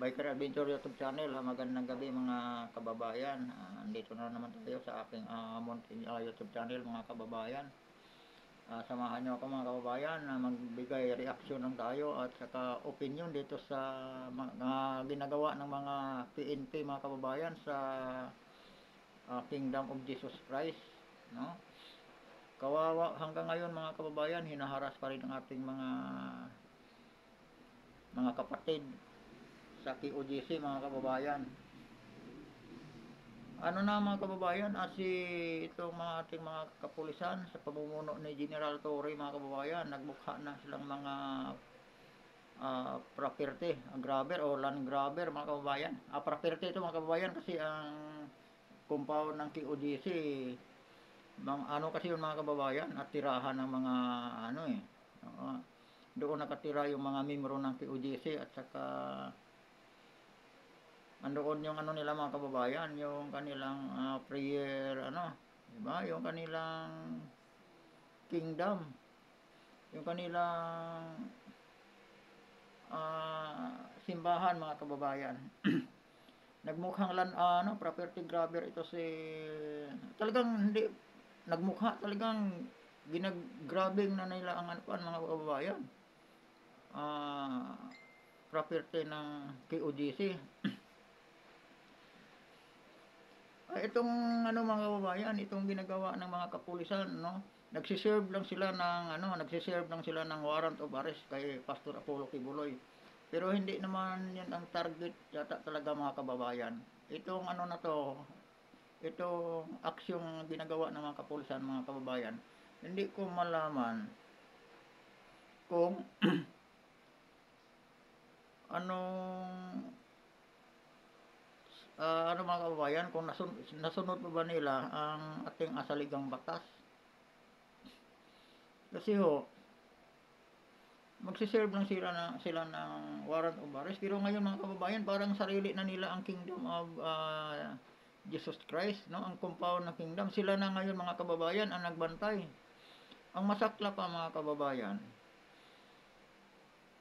Biker Adventure YouTube channel. Magandang gabi mga kababayan. Andito na naman tayo sa aking Mountain YouTube channel mga kababayan. Samahan nyo ako mga kababayan na magbigay reaksyon lang tayo at saka opinion dito sa mga ginagawa ng mga PNP mga kababayan sa Kingdom of Jesus Christ, no? Kawawa hanggang ngayon mga kababayan, hinaharas pa rin ang ating mga kapatid sa KOJC mga kababayan. Ano na mga kababayan, itong mga ating mga kapulisan sa pamumuno ni General Torre mga kababayan, nagbukha na silang mga property, grabber o land grabber mga kababayan. Property ito mga kababayan kasi ang compound ng KOJC, ano kasi yun mga kababayan, at tirahan ng mga doon nakatira yung mga membro ng KOJC at saka andoon yung nila mga kababayan, yung kanilang prayer, diba? Yung kanilang kingdom, yung kanilang simbahan mga kababayan. Nagmukhang property grabber ito talagang hindi, nagmukha talagang ginag-grabbing na nila ang mga kababayan. Property ng KOJC. Itong mga kababayan, itong ginagawa ng mga kapulisan, nagsiserve lang sila ng warrant of arrest kay Pastor Apollo Kibuloy. Pero hindi naman 'yan ang target yata talaga mga kababayan. Itong itong aksyong ginagawa ng mga kapulisan mga kababayan, hindi ko malaman kung mga kababayan, kung nasunod ba nila ang ating asaligang batas. Kasi magsiserve lang sila ng warrant of arrest. Pero ngayon mga kababayan, parang sarili na nila ang kingdom of Jesus Christ, no? Ang compound ng kingdom. Sila na ngayon mga kababayan ang nagbantay. Ang masakla pa mga kababayan,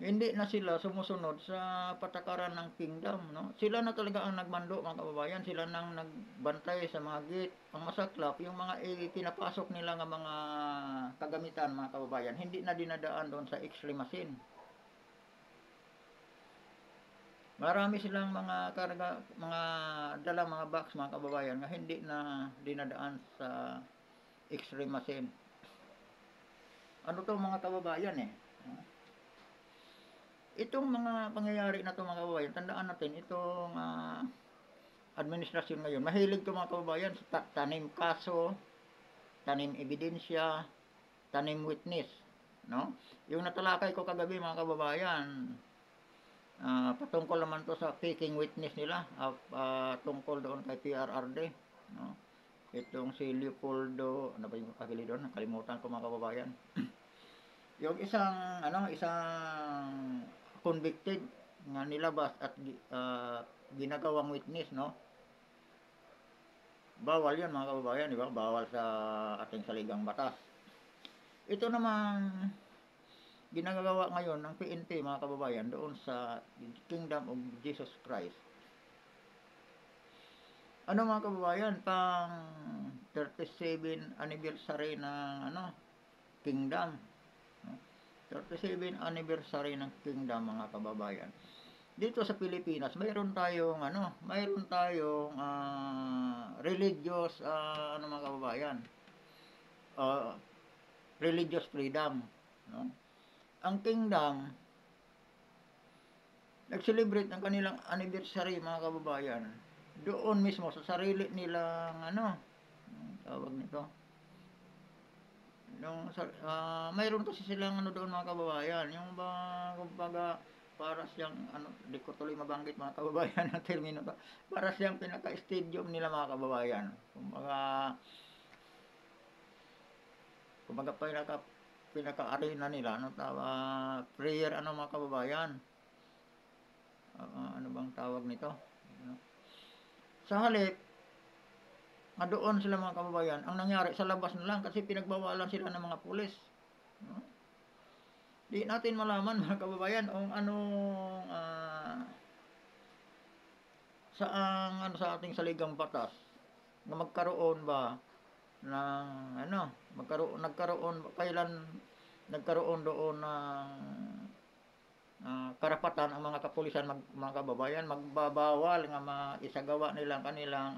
hindi na sila sumusunod sa patakaran ng kingdom, no? Sila na talaga ang nagmando mga kababayan, sila nang nagbantay sa mga gate. Ang masaklap, yung mga pinapasok nila ng mga kagamitan mga kababayan, hindi na dinadaan doon sa X-ray machine. Marami silang mga karga, mga dala mga box mga kababayan na hindi na dinadaan sa X-ray machine. Ano to mga kababayan Itong mga pangyayari na to mga kababayan, tandaan natin itong administrasyon ngayon. Mahilig to mga kababayan sa tanim kaso, tanim ebidensya, tanim witness, no? Yung natalakay ko kagabi mga kababayan, patungkol naman to sa faking witness nila, tungkol doon kay PRRD, no? Itong si Leopoldo, ano ba yung pagili doon? Nakalimutan ko mga kababayan. Yung isang convicted nga nilabas at ginagawang witness, no? Bawal 'yan mga kababayan, di ba? Bawal sa ating saligang batas. Ito namang ginagawa ngayon ng PNP mga kababayan doon sa Kingdom of Jesus Christ. Ano mga kababayan, pang 37 anniversary ng Kingdom. 37 anniversary ng Kingdom mga kababayan. Dito sa Pilipinas, mayroon tayong religious mga kababayan. Religious freedom, no? Ang Kingdom nag-celebrate ng kanilang anniversary mga kababayan doon mismo sa sarili nilang tawag nito, mayroon kasi silang doon mga kababayan, yung kumbaga para siyang di ko tuloy mabanggit mga kababayan ang termino to, para siyang pinaka-stadium nila mga kababayan, kumbaga pinaka-arena nila, prayer mga kababayan, ano bang tawag nito, sa halip doon sila mga kababayan, ang nangyari sa labas na lang kasi pinagbawalan sila ng mga pulis, no? Di natin malaman mga kababayan kung anong sa ating saligang batas na magkaroon ba ng kailan nagkaroon doon ng karapatan ang mga kapulisan mga kababayan magbabawal nga maisagawa nilang kanilang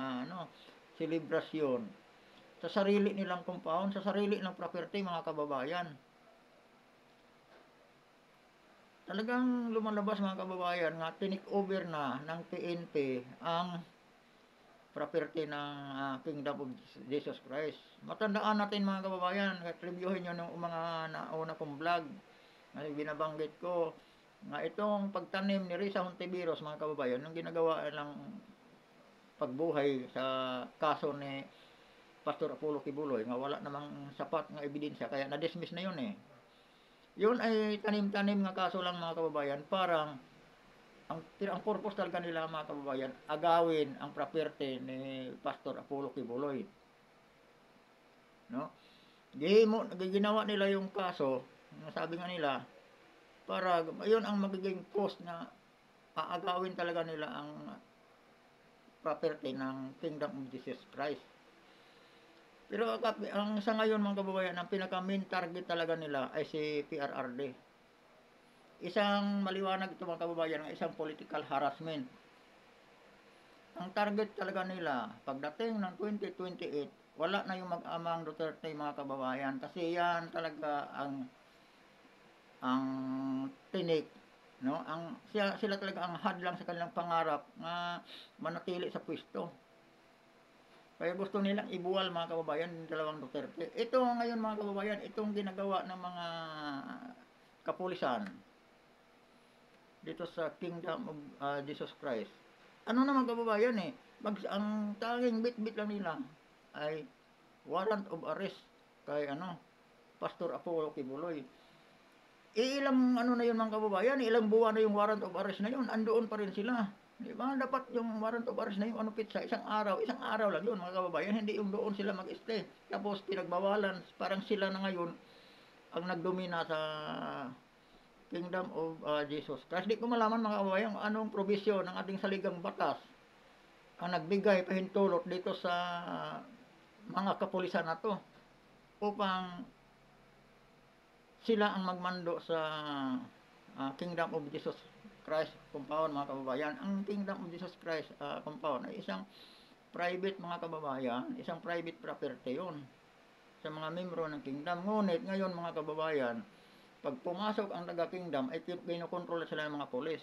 selebrasyon sa sarili nilang compound, sa sarili ng property mga kababayan. Talagang lumalabas mga kababayan nga tinik over na ng PNP ang property ng Kingdom of Jesus Christ. Matandaan natin mga kababayan, reviewin nyo ng mga nauna kong vlog na binabanggit ko nga itong pagtanim ni Risa Hontiveros mga kababayan, nung ginagawa ng pagbuhay sa kaso ni Pastor Apollo Kibuloy nga wala namang sapat nga ebidensya kaya na-dismiss na yun eh. Yun ay tanim-tanim nga kaso lang mga kababayan, parang ang purpose talaga nila mga kababayan, agawin ang property ni Pastor Apollo Kibuloy. No? Ginawa nila yung kaso, sabi nga nila, para yun ang magiging cost na aagawin talaga nila ang property ng Kingdom of Jesus Christ. Pero ang sa ngayon mga kababayan, ang pinaka-main target talaga nila ay si PRRD. Isang maliwanag ito mga kababayan, isang political harassment. Ang target talaga nila, pagdating ng 2028, wala na yung mag-amang Duterte mga kababayan. Kasi yan talaga ang tinik, no? Sila talaga ang hadlang sa kanilang pangarap na manatili sa pwesto. Kaya gusto nilang ibuwal mga kababayan yung dalawang Duterte. Ito ngayon mga kababayan, itong ginagawa ng mga kapulisan dito sa Kingdom of Jesus Christ. Ano naman kababayan ang tanging bit-bit lang nila ay warrant of arrest kay Pastor Apollo Kibuloy. Ilang na yun mga kababayan, ilang buwan na yung warrant of arrest na yun, andoon pa rin sila. Di ba? Dapat yung warrant of arrest na yung pizza, isang araw lang yun mga kababayan, hindi yung doon sila mag-stay. Tapos pinagbawalan, parang sila na ngayon ang nagdomina sa Kingdom of Jesus. Kasi di ko malaman mga kababayan anong probisyon ng ating saligang batas ang nagbigay pahintulot dito sa mga kapulisan na to upang sila ang magmando sa Kingdom of Jesus Christ compound mga kababayan. Ang Kingdom of Jesus Christ compound ay isang private mga kababayan, isang private property yun sa mga membro ng kingdom. Ngunit ngayon mga kababayan, pag pumasok ang taga-kingdom ay kinokontrol sila ng mga pulis.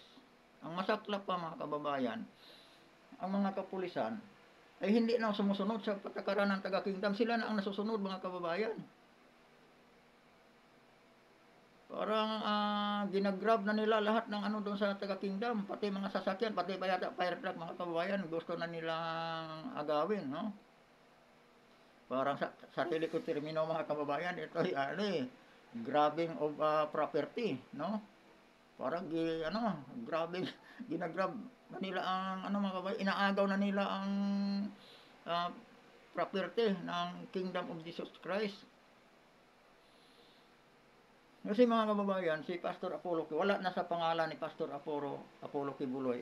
Ang masaklap pa mga kababayan, ang mga kapulisan ay hindi na sumusunod sa patakaran ng taga-kingdom, sila na ang nasusunod mga kababayan. Parang ginagrab na nila lahat ng doon sa taga-kingdom, pati mga sasakyan, pati pa yata fire truck mga kababayan, gusto na nilang agawin, no? Parang sa termino mga kababayan, ito ay grabbing of property, no? Parang grabbing, ginagrab na nila ang mga kababayan, inaagaw na nila ang property ng Kingdom of Jesus Christ. Kasi mga kababayan, si Pastor Apollo, wala na sa pangalan ni Pastor Apollo Kibuloy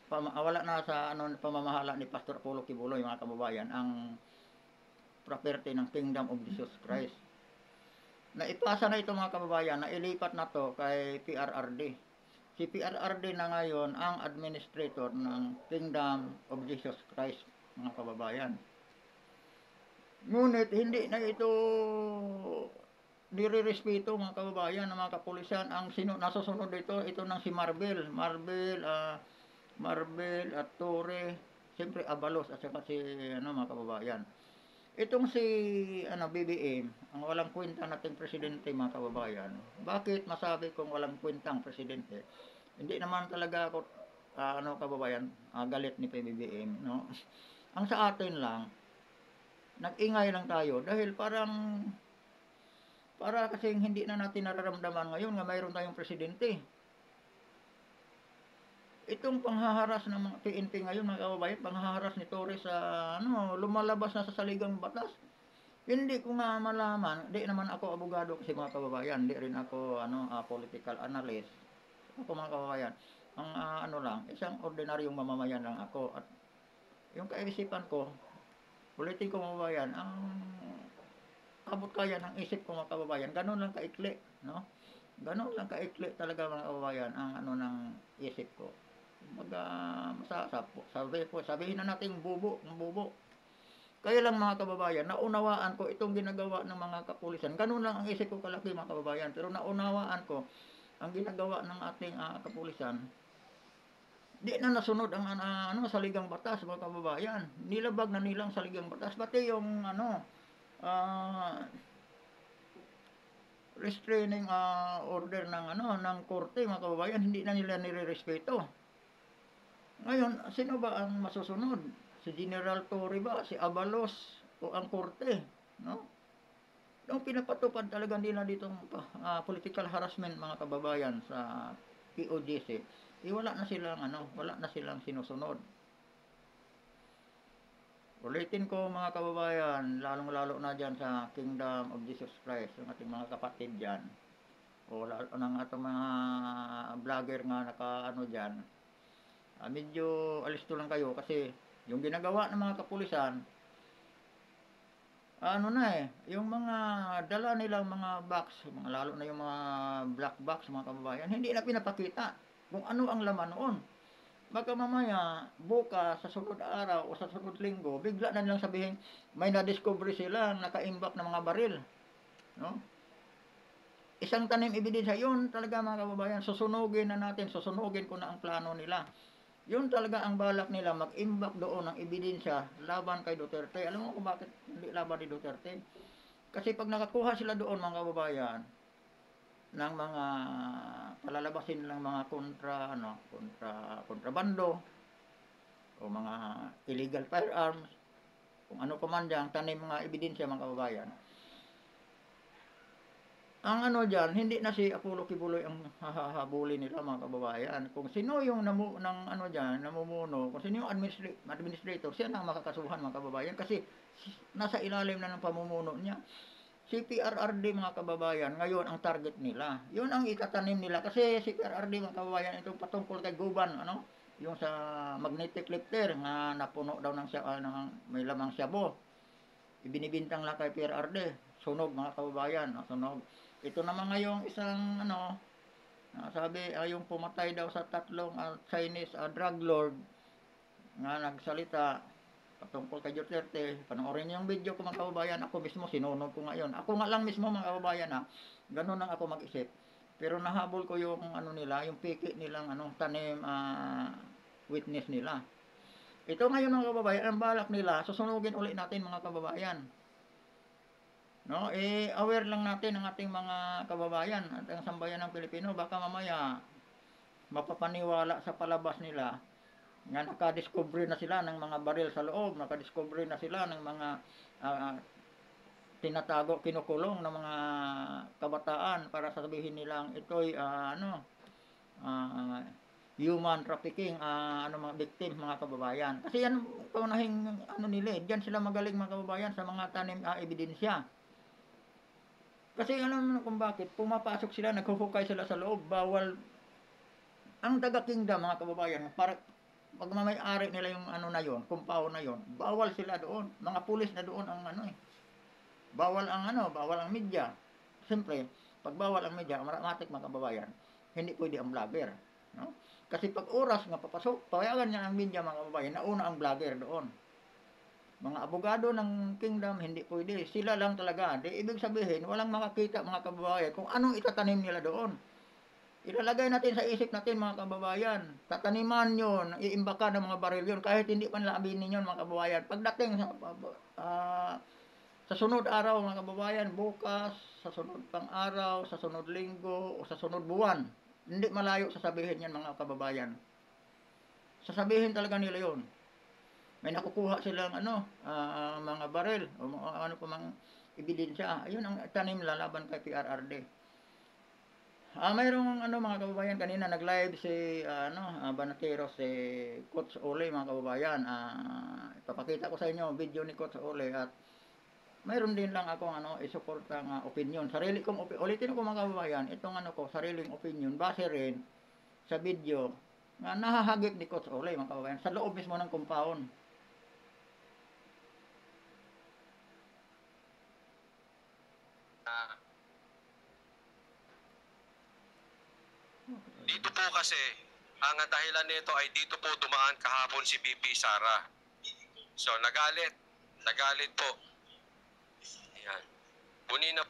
wala na sa pamamahala ni Pastor Apollo Kibuloy mga kababayan ang property ng Kingdom of Jesus Christ. Naipasa na ito mga kababayan, na ilipat na to kay PRRD. Si PRRD na ngayon ang administrator ng Kingdom of Jesus Christ mga kababayan. Ngunit hindi na ito nire-respeto mga kababayan ng mga kapulisan. Ang nasusunod ito ng si Marvel at Torre, siyempre Abalos at saka si mga kababayan. Itong si BBM, ang walang kwenta nating presidente mga kababayan. Bakit masabi kong walang kwentang presidente? Hindi naman talaga ako kababayan, galit ni PBBM, no? Ang sa atin lang, nag-ingay lang tayo dahil para kasi hindi na natin nararamdaman ngayon nga mayroon tayong presidente. Itong panghaharas ng mga PNP ngayon mga kababayan, panghaharas ni Torres sa lumalabas na sa saligang batas. Hindi ko nga malaman, di naman ako abogado kasi mga kababayan, di rin ako political analyst. Ako mga kababayan, ang ano lang, isang ordinaryong mamamayan lang ako at yung kaisipan ko, ulitin ko mga kababayan, ang abot kaya ng isip ko mga kababayan, ganun lang kaikli, no? Ganun lang kaikli talaga mga kababayan ang ano ng isip ko. Sabihin na natin bubo, ng bubo. Kaya lang mga kababayan, naunawaan ko itong ginagawa ng mga kapulisan. Ganun lang ang isip ko kalaki mga kababayan. Pero naunawaan ko ang ginagawa ng ating kapulisan. Di na nasunod ang saligang batas mga kababayan. Nilabag na nilang saligang batas. Pati yung ah, restraining order ng korte mga kababayan, hindi na nila nirerespeto. Ngayon, sino ba ang masusunod? Si General Torre ba? Si Abalos? O ang korte? No? Yung pinapatupad talaga nila ditong political harassment mga kababayan sa POGC, wala na silang sinusunod. Ulitin ko mga kababayan, lalong-lalo na dyan sa Kingdom of Jesus Christ, yung ating mga kapatid dyan, o lalo ng ating mga vlogger nga naka dyan, medyo alisto lang kayo kasi yung ginagawa ng mga kapulisan, yung mga dala nilang mga box, lalo na yung mga black box mga kababayan, hindi na pinapakita kung ano ang laman noon. Baka mamaya, bukas, sa sunod araw o sa sunod linggo, bigla na nilang sabihin, may na-discover sila naka-imbak na mga baril. No? Isang tanim ebidensya, yun talaga mga kababayan, susunugin ko na ang plano nila. Yun talaga ang balak nila, mag-imbak doon ng ebidensya laban kay Duterte. Alam mo kung bakit hindi laban ni Duterte? Kasi pag nakakuha sila doon mga kababayan, ng mga palalabasin ng mga kontrabando o mga illegal firearms, kung ano pa man dyan, tanim mga ebidensya mga kababayan. Ang hindi na si Apollo Kibuloy ang hahabulin nila mga kababayan. Kung sino yung namumuno, kung sino yung administrator, siya na ang makakasuhan mga kababayan kasi nasa ilalim na ng pamumuno niya. Si PRRD mga kababayan, ngayon ang target nila. Yun ang itatanim nila kasi si PRRD mga kababayan, itong patungkol kay Guban, yung sa magnetic lifter na napuno daw ng may lamang syabo. Ibinibintang lang kay PRRD. Sunog mga kababayan, sunog. Ito naman ngayong isang sabi yung pumatay daw sa tatlong Chinese drug lord nga nagsalita patungkol kay Duterte. Panoorin niyo yung video ko mga kababayan. Ako mismo sinunog ko ngayon. Ako nga lang mismo mga kababayan ganun lang ako mag-isip. Pero nahabol ko yung nila, yung piki nilang tanim witness nila. Ito ngayon mga kababayan, ang balak nila, susunugin ulit natin mga kababayan. No, aware lang natin ang ating mga kababayan at ang sambayan ng Pilipino, baka mamaya mapapaniwala sa palabas nila nga nakadiscover na sila ng mga baril sa loob, nakadiscover na sila ng mga tinatago, kinukulong ng mga kabataan para sabihin nilang ito'y human trafficking, mga victim mga kababayan. Kasi yan paunahing nila, diyan sila magaling mga kababayan sa mga tanim ebidensya. Kasi alam mo kung bakit, pumapasok sila, naghuhukay sila sa loob, bawal. Ang taga-kingdom mga kababayan, para pag may-ari nila yung na yon, compound na yon, bawal sila doon. Mga pulis na doon ang bawal ang media. Siyempre, pag bawal ang media, automatic mga kababayan, hindi pwede ang vlogger. No? Kasi pag oras nga papasok, payagan niya ang media mga kababayan, nauna ang vlogger doon. Mga abogado ng kingdom, hindi pwede. Sila lang talaga. Ibig sabihin, walang makakita mga kababayan kung anong itatanim nila doon. Ilalagay natin sa isip natin mga kababayan. Tataniman yun, iimbakan ng mga baril yun, kahit hindi pa nila aminin yun mga kababayan. Pagdating sa sunod araw mga kababayan, bukas, sa sunod pang araw, sa sunod linggo, o sa sunod buwan, hindi malayo sasabihin yan mga kababayan. Sasabihin talaga nila yun. May nakukuha silang mga baril o ano pa mang ebidensya. Ayun ang tanim laban kay PRRD. Mayroong mga kababayan kanina nag-live si Banatero, si Coach Ole mga kababayan. Ipapakita ko sa inyo ang video ni Coach Ole at mayroon din lang akong isuportang opinion. Sarili kong ulitin ko mga kababayan, itong sariling opinion base rin sa video nga nahahagip ni Coach Ole, mga kababayan, sa loob mismo ng compound. Dito po kasi, ang dahilan nito ay dito po dumaan kahapon si BP Sara. So nagalit po. Ayan. Puno na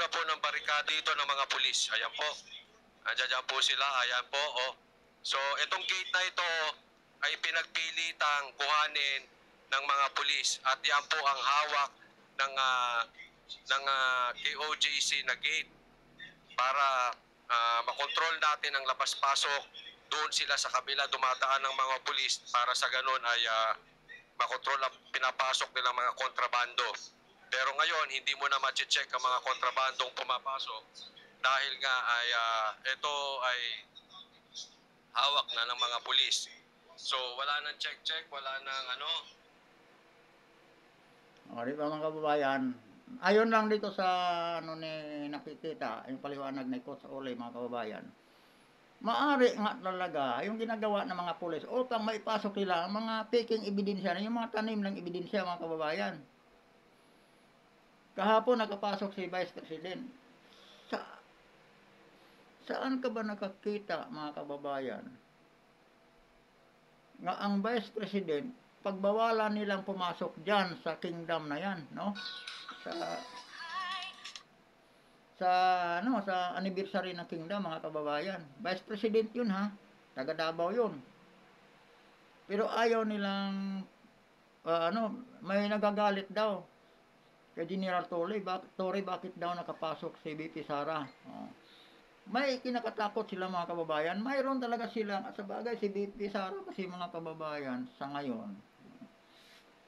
po ng barikada dito ng mga pulis. Ayan po. Andiyan po sila. Ayan po. Oh. So itong gate na ito ay pinagpilitang kuhanin ng mga pulis. At yan po ang hawak ng KOJC na gate para makontrol natin ang labas-pasok. Doon sila sa kabila dumadaan ng mga pulis para sa ganun ay makontrol ang pinapasok nilang mga kontrabando. Pero ngayon, hindi mo na ma-check ang mga kontrabandong pumapasok dahil nga ay ito ay hawak na ng mga pulis. So wala nang check, wala nang ano. O, di ba mga kababayan? Ayon lang dito sa ano ni nakikita, yung paliwanag ni Coach Ole, mga kababayan. Maari nga talaga yung ginagawa ng mga pulis upang maipasok nila ang mga peking ebidensya, yung mga tanim ng ebidensya, mga kababayan. Kahapon nakapasok si Vice President. Sa, saan ka ba nakakita, mga kababayan, nga ang Vice President, pagbawalan nilang pumasok dyan sa kingdom na yan, no? Sa anniversary ng kingdom, mga kababayan. Vice President yun, ha? Taga Davao yun. Pero ayaw nilang may nagagalit daw kay General Torre, bakit daw nakapasok si BP Sara? Oh. May kinakatakot sila, mga kababayan. Mayroon talaga sila, sa bagay si BP Sara kasi, mga kababayan, sa ngayon.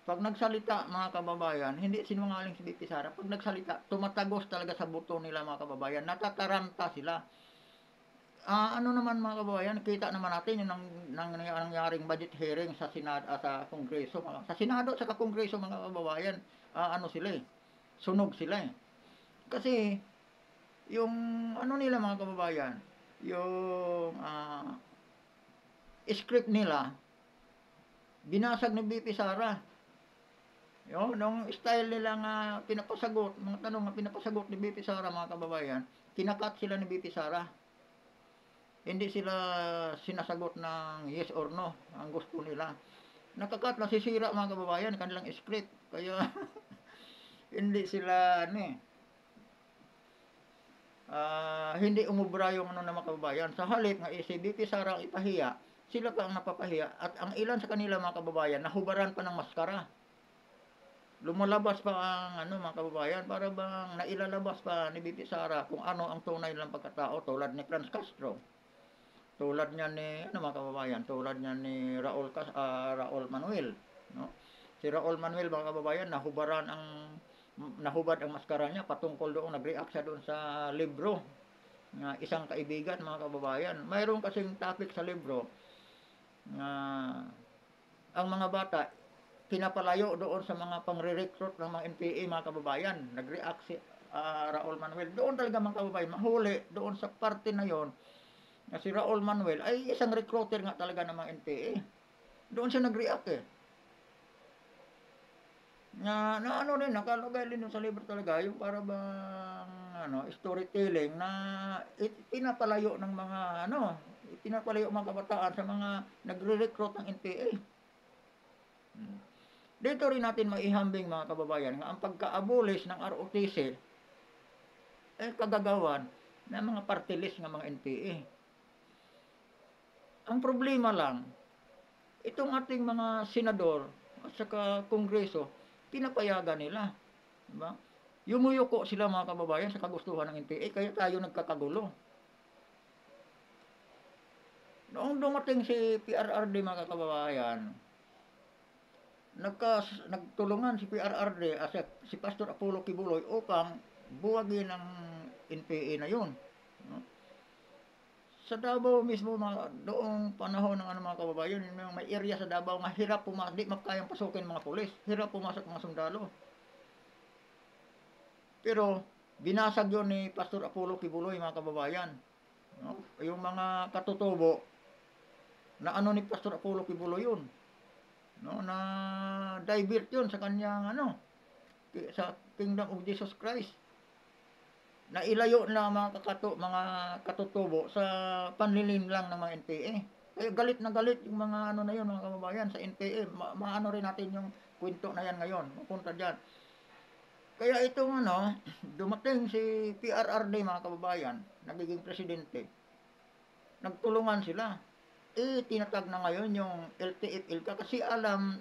Pag nagsalita, mga kababayan, hindi sinungaling si BP Sara. Pag nagsalita, tumatagos talaga sa buto nila, mga kababayan. Natataranta sila. Ano naman, mga kababayan, kita naman natin yung nangyaring budget hearing sa Senado, sa Kongreso. Sa Senado, sa Kongreso, mga kababayan, ano sila eh, sunog sila eh. Kasi, yung ano nila, mga kababayan, yung script nila, binasag ni BP Sara. Yung nung style nila nga pinapasagot, mga tanong nga pinapasagot ni BP Sara, mga kababayan, kinakat sila ni BP Sara. Hindi sila sinasagot ng yes or no ang gusto nila. Nakakat, nasisira, mga kababayan, kanilang script. Kaya hindi sila hindi umubra yung ano ng mga kababayan. Sa halip nga si BP Sara ang ipahiya, sila pa ang napapahiya. At ang ilan sa kanila, mga kababayan, nahubaran pa ng maskara. Lumalabas pa ang mga kababayan, para bang nailalabas pa ni BP Sara kung ano ang tunay nilang pagkatao, tulad ni Franz Castro. Tulad niya ni mga kababayan, tulad niya ni Raul Manuel, no? Si Raul Manuel, mga kababayan, nahubad ang maskara niya patungkol doon, nag-react siya doon sa libro ng isang kaibigan, mga kababayan. Mayroon kasing topic sa libro na ang mga bata pinapalayo doon sa mga pangre-recruit ng mga NPA, mga kababayan. Nag-react si Raul Manuel. Doon talaga, mga kababayan, mahuli doon sa parte na yon na si Raul Manuel ay isang recruiter nga talaga ng mga NPA. Doon siya nag-react eh. Na ano rin, nakalagay din sa libro talaga, yung para bang storytelling na pinapalayo ng mga pinapalayo mga kabataan sa mga nagre-recruit ng NPA. Dito rin natin maihambing, mga kababayan, nga ang pagka-abolish ng ROTC ay kagagawan ng mga party list ng mga NPA. Ang problema lang, itong ating mga senador at saka kongreso, pinapayagan nila. Diba? Yumuyuko sila, mga kababayan, sa kagustuhan ng NPA, kaya tayo nagkakagulo. Noong dumating si PRRD, mga kababayan, nagtulungan si PRRD at si Pastor Apollo Kibuloy upang buwagin ang NPA na yun. No? Sa Davao mismo, doong panahon ng mga kababayan, may area sa Davao nga hirap pumasok, di makayang pasukin mga pulis, hirap pumasok mga sundalo. Pero binasag yun ni Pastor Apollo Kibuloy, mga kababayan. No? Yung mga katutubo, Na ano ni Pastor Apollo Kibulo yun. No, na divert yun sa kanyang ano, sa Kingdom of Jesus Christ. Na ilayo na mga katutubo sa panlilin lang ng mga NPA. Kaya galit na galit yung mga ano na yun, mga kababayan, sa NPA. Maano rin natin yung kwento na yan ngayon. Mapunta dyan. Kaya itong ano, dumating si PRRD, mga kababayan, nagiging presidente. Nagtulungan sila. Tinatag na ngayon yung LTF-ILCA kasi alam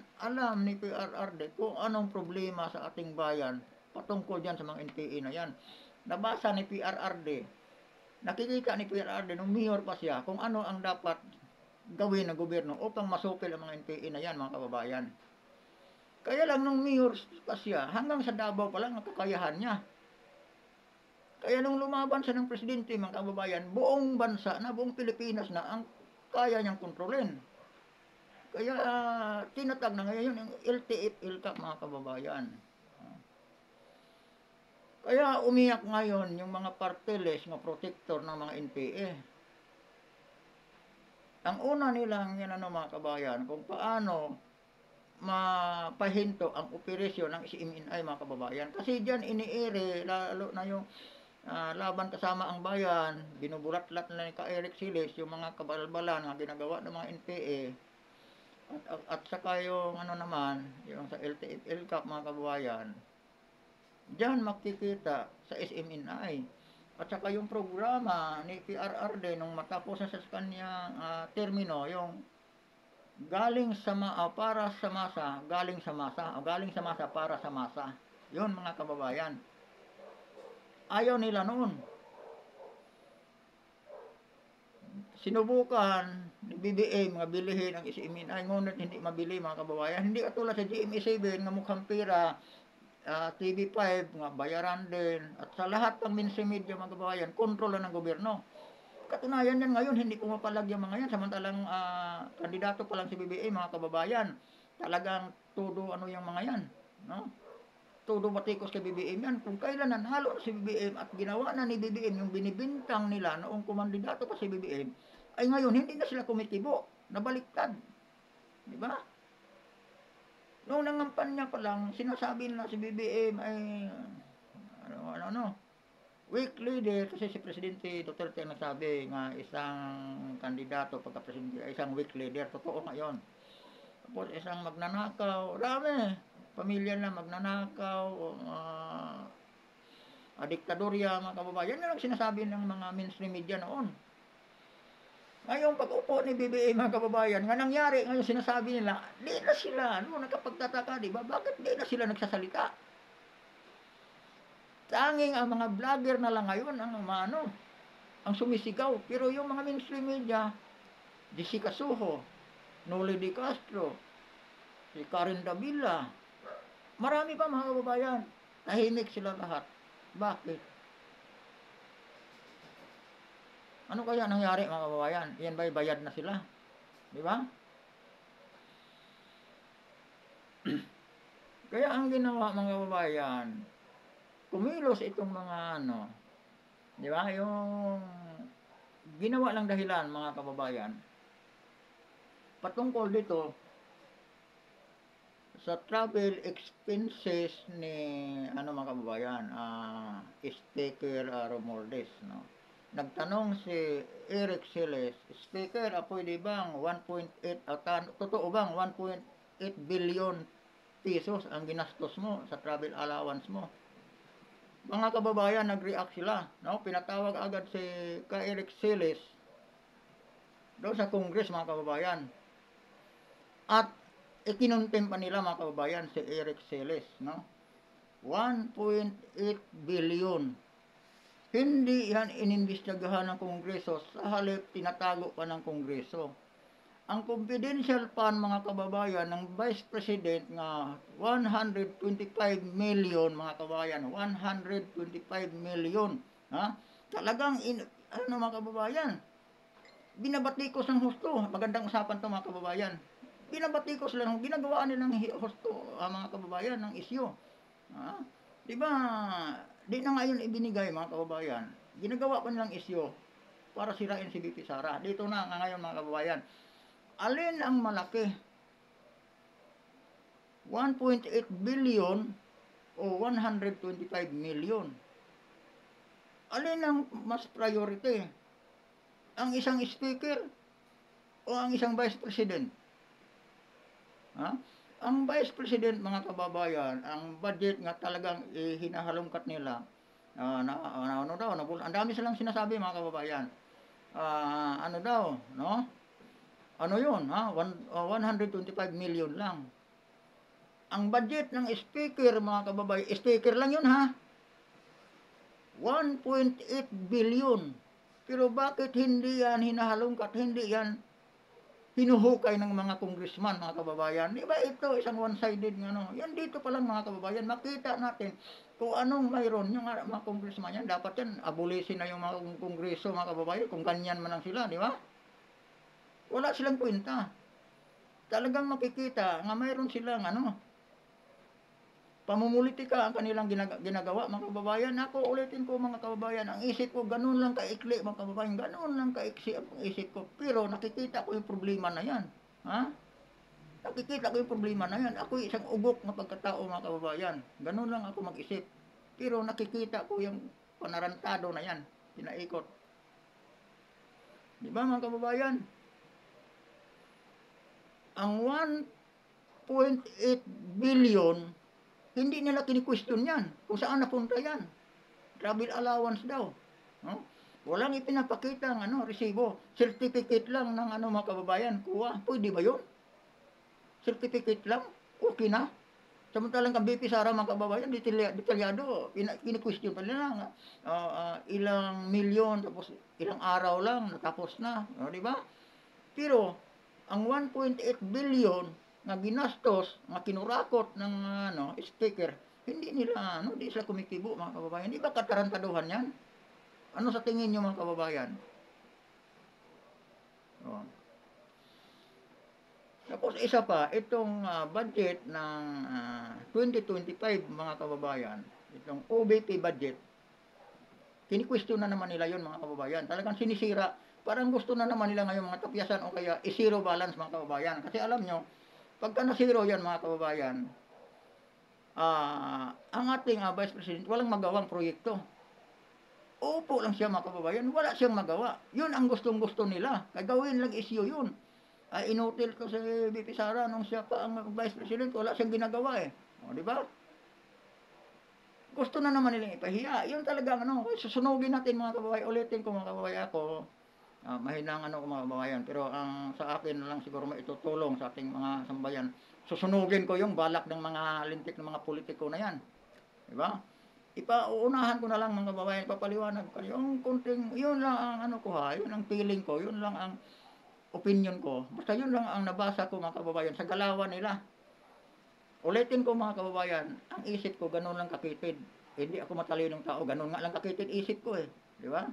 ni PRRD kung anong problema sa ating bayan patungkol dyan sa mga NPA na yan. Nabasa ni PRRD, nakikita ni PRRD nung mayor pa siya kung ano ang dapat gawin ng gobyerno upang masupil ang mga NPA na yan, mga kababayan. Kaya lang nung mayor pa siya, hanggang sa Davao pa lang ang kakayahan niya. Kaya nung lumaban siya ng presidente, mga kababayan, buong bansa na, buong Pilipinas na ang kaya niyang kontrolin. Kaya tinatag na ngayon yung LTF-ILCA, mga kababayan. Kaya umiyak ngayon yung mga parteles na protector ng mga NPA. Ang una nilang yan ano, mga kababayan, kung paano mapahinto ang operasyon ng CMNI, mga kababayan. Kasi diyan iniire, lalo na yung laban kasama ang bayan, binubulat-lat na ni Eric Siles yung mga kabalbalan na ginagawa ng mga NPA. At saka yung ano naman, yung sa LTF-ILCA, mga kababayan, diyan makikita sa SMNI. At saka yung programa ni PRRD nung matapos na sa kanyang termino, yung galing sa para sa masa, galing sa masa, o galing sa masa para sa masa. Yun, mga kababayan. Ayaw nila noon. Sinubukan ni BBM mga bilihin ang SMNI, ngunit hindi mabili, mga kababayan. Hindi katulad sa GMA7 nga mukhang pera, TV5 nga bayaran din, at sa lahat ng mainstream media, mga kababayan, kontrol ng gobyerno. Katunayan yan ngayon, hindi pumapalag yung mga yan, samantalang kandidato pa lang si BBM, mga kababayan. Talagang todo ano yung mga yan, no? Todo batikos kay BBM yan. Kung kailan nanalo si BBM at ginawa na ni BBM yung binibintang nila noong kumandidato pa si BBM, ay ngayon hindi na sila kumitibo, nabaliktad. Di ba? Noong nangampanya pa lang, sinasabi na si BBM ay weak leader, kasi si Presidente Duterte nagsabi nga isang kandidato pagka-presidente ay isang weak leader. Totoo ngayon. Tapos isang magnanakaw, dami. Pamilya na magnanakaw, diktadorya, mga kababayan. Yan ang sinasabi ng mga mainstream media noon. Ngayon, pag-upo ni BBM, mga kababayan, nga nangyari, ngayon sinasabi nila, di na sila, nakapagtataka, di ba? Bakit di na sila nagsasalita? Tanging ang mga vlogger na lang ngayon ang sumisigaw. Pero yung mga mainstream media, Jessica Soho, Noli De Castro, si Karen Davila, marami pa, mga kababayan, tahimik sila lahat. Bakit? Ano kaya nangyari, mga kababayan? Yan ba'y bayad na sila? Di ba? Kaya ang ginawa, mga kababayan, kumilos itong mga di ba? Yung ginawa lang dahilan, mga kababayan, patungkol dito sa travel expenses ni mga kababayan, Speaker Romualdez, no? Nagtanong si Eric Siles, Speaker, pwede bang 1.8 totoo bang 1.8 billion pesos ang ginastos mo sa travel allowance mo? Mga kababayan, nag-react sila, no? Pinatawag agad si Eric Siles doon sa Congress, mga kababayan. At ikinontempt pa nila, mga kababayan, si Eric Siles, no? 1.8 billion. Hindi yan inimbestigahan ng Kongreso, sa halip tinatago pa ng Kongreso. Ang confidential fund, mga kababayan, ng Vice President nga 125 million, mga kababayan, 125 million. Ha? Talagang mga kababayan, binabatikos ng husto. Magandang usapan to, mga kababayan. Binabatikos lang, ginagawa nilang husto, mga kababayan, ng isyu. Ha? Di ba, di na ngayon ibinigay, mga kababayan. Ginagawa pa nilang isyu para sirain si BP Sara. Dito na ngayon, mga kababayan. Alin ang malaki? 1.8 billion o 125 million? Alin ang mas priority? Ang isang speaker o ang isang vice president? Ha? Ang vice president, mga kababayan, ang budget nga talagang hinahalongkat nila, ano daw, ang dami silang sinasabi, mga kababayan. Ano daw, no? Ano yun, ha? 125 million lang. Ang budget ng speaker, mga kababayan, speaker lang yun, ha? 1.8 billion. Pero bakit hindi yan hinahalongkat, hindi yan hinuhukay ng mga congressman, mga kababayan? Di ba ito, isang one-sided ng ano? Yan dito pa lang, mga kababayan, makita natin kung anong mayroon yung mga congressman yan. Dapat yan, abolisin na yung mga kongreso, mga kababayan, kung ganyan man lang sila, di ba? Wala silang kwenta. Talagang makikita nga mayroon silang pamumulitika ang kanilang ginagawa, mga kababayan. Ako, ulitin ko, mga kababayan, ang isip ko, ganun lang kaikli, mga kababayan, ganun lang kaiksi ang isip ko. Pero nakikita ko yung problema na yan. Ha? Nakikita ko yung problema na yan. Ako isang ugok na pagkatao, mga kababayan. Ganun lang ako mag-isip. Pero nakikita ko yung panarantado na yan. Pinaikot. Di ba, mga kababayan? Ang 1.8 billion, hindi nila kini-question yan. Kung saan napunta yan. Travel allowance daw. No? Walang ipinapakita ng resibo. Certificate lang ng mga kababayan. Kuha. Pwede ba yun? Certificate lang? Okay na. Samantalang ang BP Sara, mga kababayan, detalyado. Kini-question pa nila. Ilang milyon, tapos ilang araw lang, natapos na. Di ba? Pero, ang 1.8 billion nga ginastos, nga kinurakot ng speaker, hindi nila, hindi sila kumikibo, mga kababayan. Di ba katarantaduhan yan? Ano sa tingin nyo, mga kababayan? Oh. Tapos isa pa, itong budget ng 2025, mga kababayan, itong OBP budget, kini-question na naman nila yon, mga kababayan. Talagang sinisira. Parang gusto na naman nila ngayon mga tapyasan o kaya i-zero balance, mga kababayan. Kasi alam nyo, pagka na-zero yan, mga kababayan, ang ating Vice President walang magawang proyekto. Upo lang siya, mga kababayan, wala siyang magawa. Yun ang gustong-gusto nila. Gagawin lang issue yun. Inutil ko si BP Sara nung siya pa ang Vice President, wala siyang ginagawa eh. O, di ba? Gusto na naman nilang ipahiya. Yun talagang susunugin natin, mga kababayan. Ulitin ko, mga kababayan, ako. Mahinang mga kababayan, pero ang sa akin lang siguro maitutulong sa ating mga sambayan, susunugin ko yung balak ng mga lintik ng mga politiko na yan, di ba? Ipauunahan ko na lang, mga kababayan, papaliwanag ko yung kunting, yun lang ang ko yun ang feeling ko, yun lang ang opinion ko, basta yun lang ang nabasa ko, mga kababayan, sa galawan nila. Ulitin ko, mga kababayan, ang isip ko ganun lang kakitid, hindi ako matalinong tao, ganun nga lang kakitid isip ko di ba?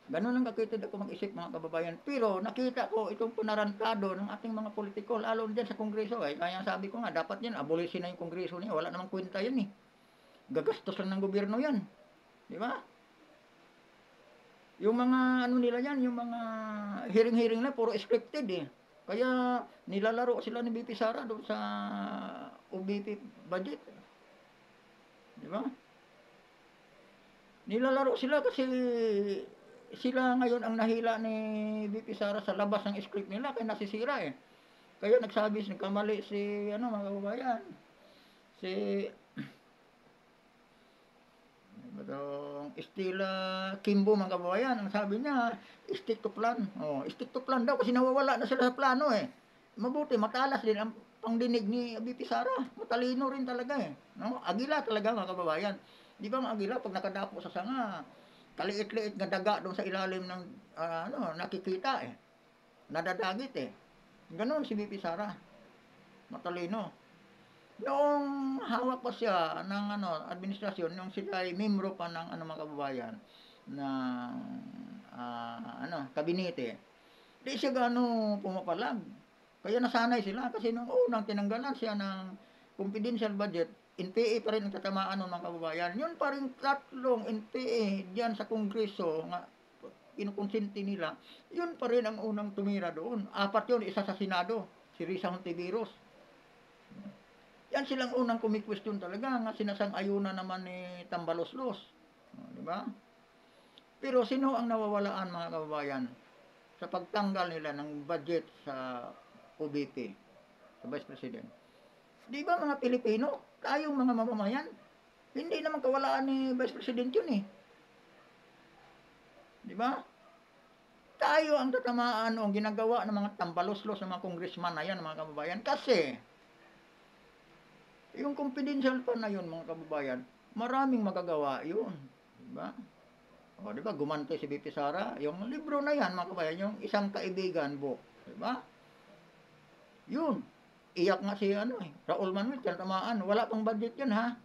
Ganun lang kakitid ako mag-isip, mga kababayan. Pero nakita ko itong panarantado ng ating mga politiko, lalo dyan sa Kongreso. Kaya sabi ko nga, dapat yan, abolisin na yung Kongreso niya. Wala namang kwenta yan Gagastos lang ng gobyerno yan. Di ba? Yung mga nila yan, yung mga hearing-hearing na, puro scripted Kaya nilalaro sila ni BP Sara doon sa OBP budget. Di ba? Nilalaro sila kasi sila ngayon ang nahila ni BP Sara sa labas ng script nila kaya nasisira Kaya nagkamali si mga kababayan. Si Estela Kimbo, mga kababayan, ang sabi niya, stick to plan. Stick to plan daw kasi nawawala na sila sa plano Mabuti, matalas din ang pangdinig ni BP Sara. Matalino rin talaga Agila talaga, mga kababayan. Di ba ang agila pag nakadapo sa sanga, kaliit-liit nga daga doon sa ilalim ng nakikita nadadagit Ganon si BP Sara. Matalino. Noong hawak pa siya ng administrasyon, nung sila ay membro pa ng mga kababayan ng kabinete, di siya pumapalag. Kaya nasanay sila kasi nung unang tinanggalan siya ng confidential budget, NPA pa rin ang tatamaan ng mga kababayan. Yun pa rin tatlong NPA diyan sa Kongreso nga kinukonsinti nila, yun pa rin ang unang tumira doon. 4 yun, isa sa Senado, si Risa Hontiveros. Yan silang unang kumikwestiyon talaga, nga sinasang-ayunan naman ni Tambaloslos. Di ba? Pero sino ang nawawalaan, mga kababayan, sa pagtanggal nila ng budget sa OBP, sa Vice President? Di ba mga Pilipino, tayong mga mamamayan, hindi naman kawalaan ni Vice President yun eh. Di ba? Tayo ang tatamaan o ginagawa ng mga tambaloslos ng mga congressman na yan, mga kababayan. Kasi, yung confidential pa na yun, mga kababayan, maraming magagawa yun. Di ba? O, di ba, gumante si BP Sara, yung libro na yan, mga kababayan, yung Isang Kaibigan book. Di ba? Yun. Iyak nga si Raul Manuel, tamaan. Wala pang budget yan, ha?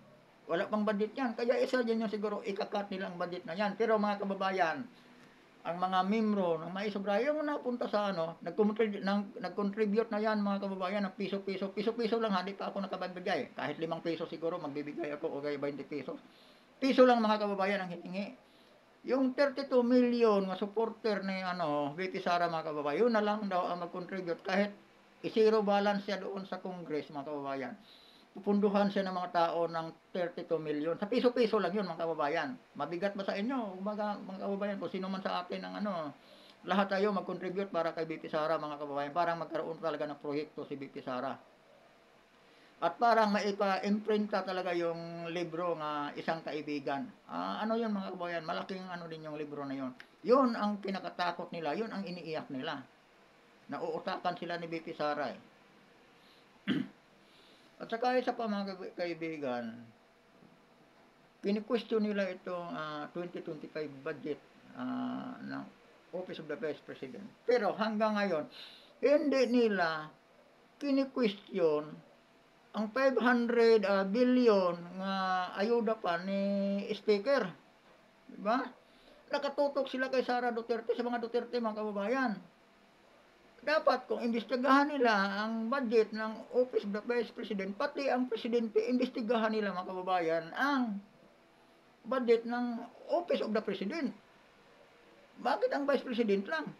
Wala pang budget yan. Kaya isa dyan yung siguro ikakat nila ang budget na yan. Pero mga kababayan, ang mga membro ng May Sobra, yung napunta sa nag-contribute na yan, mga kababayan, ng piso-piso lang, hindi pa ako nakapagbigay. Kahit 5 peso siguro, magbibigay ako o kaya 20 pesos. Piso lang, mga kababayan, ang hiningi. Yung 32 million na supporter ni VP Sara, mga kababayan, yun na lang daw ang mag-contribute kahit i-zero balance siya doon sa Congress, mga kababayan. Pupunduhan siya ng mga tao ng 32 million. Sa piso-piso lang yun, mga kababayan. Mabigat ba sa inyo? Mga kababayan, kung sino man sa atin ang lahat tayo mag-contribute para kay BP Sara, mga kababayan. Parang magkaroon talaga ng proyekto si BP Sara. At parang maipa-imprinta talaga yung libro nga Isang Kaibigan. Ano yun, mga kababayan? Malaking din yung libro na yun. Yun ang pinakatakot nila. Yun ang iniiyak nila. Nauutakan sila ni BP Sara eh. At saka isa pa, mga kaibigan, pini-question nila itong 2025 budget ng Office of the Vice President. Pero hanggang ngayon, hindi nila pini-question ang 500 billion nga ayuda pa ni Speaker. Diba? Nakatutok sila kay Sara Duterte, sa mga Duterte, mga kababayan. Dapat kung imbestigahan nila ang budget ng Office of the Vice President, pati ang Presidente, imbestigahan nila, mga kababayan, ang budget ng Office of the President. Bakit ang Vice President lang?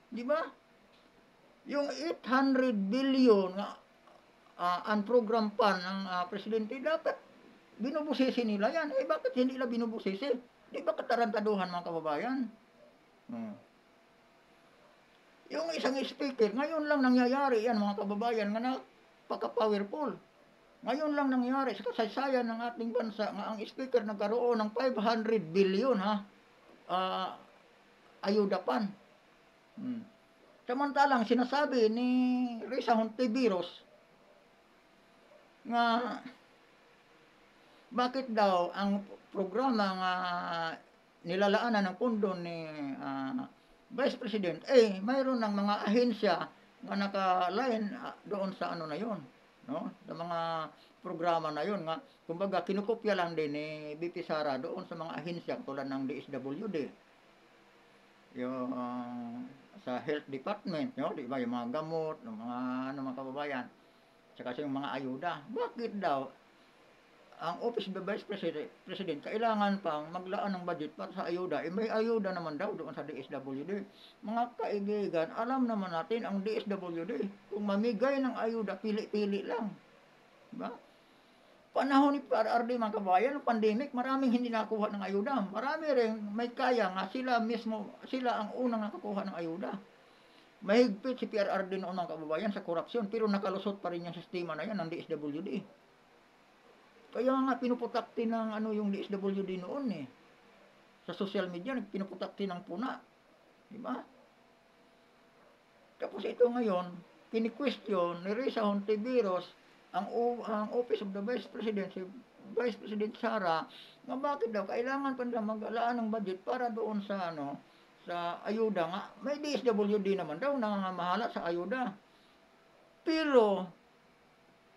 Di ba? Yung 800 billion ang program fund ng Presidente, dapat binubusisi nila yan. Bakit hindi nila binubusisi? Di ba katarantaduhan, mga kababayan? Yung isang speaker, ngayon lang nangyayari yan, mga kababayan, nga napaka-powerful. Ngayon lang nangyayari sa kasaysayan ng ating bansa nga ang speaker nagkaroon ng 500 billion ayudapan. Samantalang sinasabi ni Risa Hontiveros nga bakit daw ang programa nga nilalaanan ng pondo ni Vice President, mayroon ng mga ahensya na naka-line doon sa na yun, no? Sa mga programa na yun nga, kumbaga kinukopya lang din ni BP Sara doon sa mga ahensya tulad ng DSWD. Yung sa health department, no? Di ba, yung mga gamot, yung mga mga kababayan, saka yung mga ayuda. Bakit daw ang Office of the Vice President kailangan pang maglaan ng budget para sa ayuda? May ayuda naman daw doon sa DSWD. Mga kaibigan, alam naman natin ang DSWD, kung mamigay ng ayuda, pili-pili lang. Diba? Panahon ni PRRD, mga kabayan, pandemic, maraming hindi nakuha ng ayuda. Marami rin may kaya nga sila ang unang nakakuha ng ayuda. Mahigpit si PRRD noon, mga kababayan, sa korupsyon, pero nakalusot pa rin yung sistema na yan ng DSWD. Kaya nga pinuputakti ng yung DSWD noon eh. Sa social media, pinuputakti ng puna. Diba? Tapos ito ngayon, kini-question ni Risa Hontiveros ang Office of the Vice President, si Vice President Sara, nga bakit daw kailangan pa nila mag-alaan ng budget para doon sa sa ayuda nga. May DSWD naman daw nangangamahala sa ayuda. Pero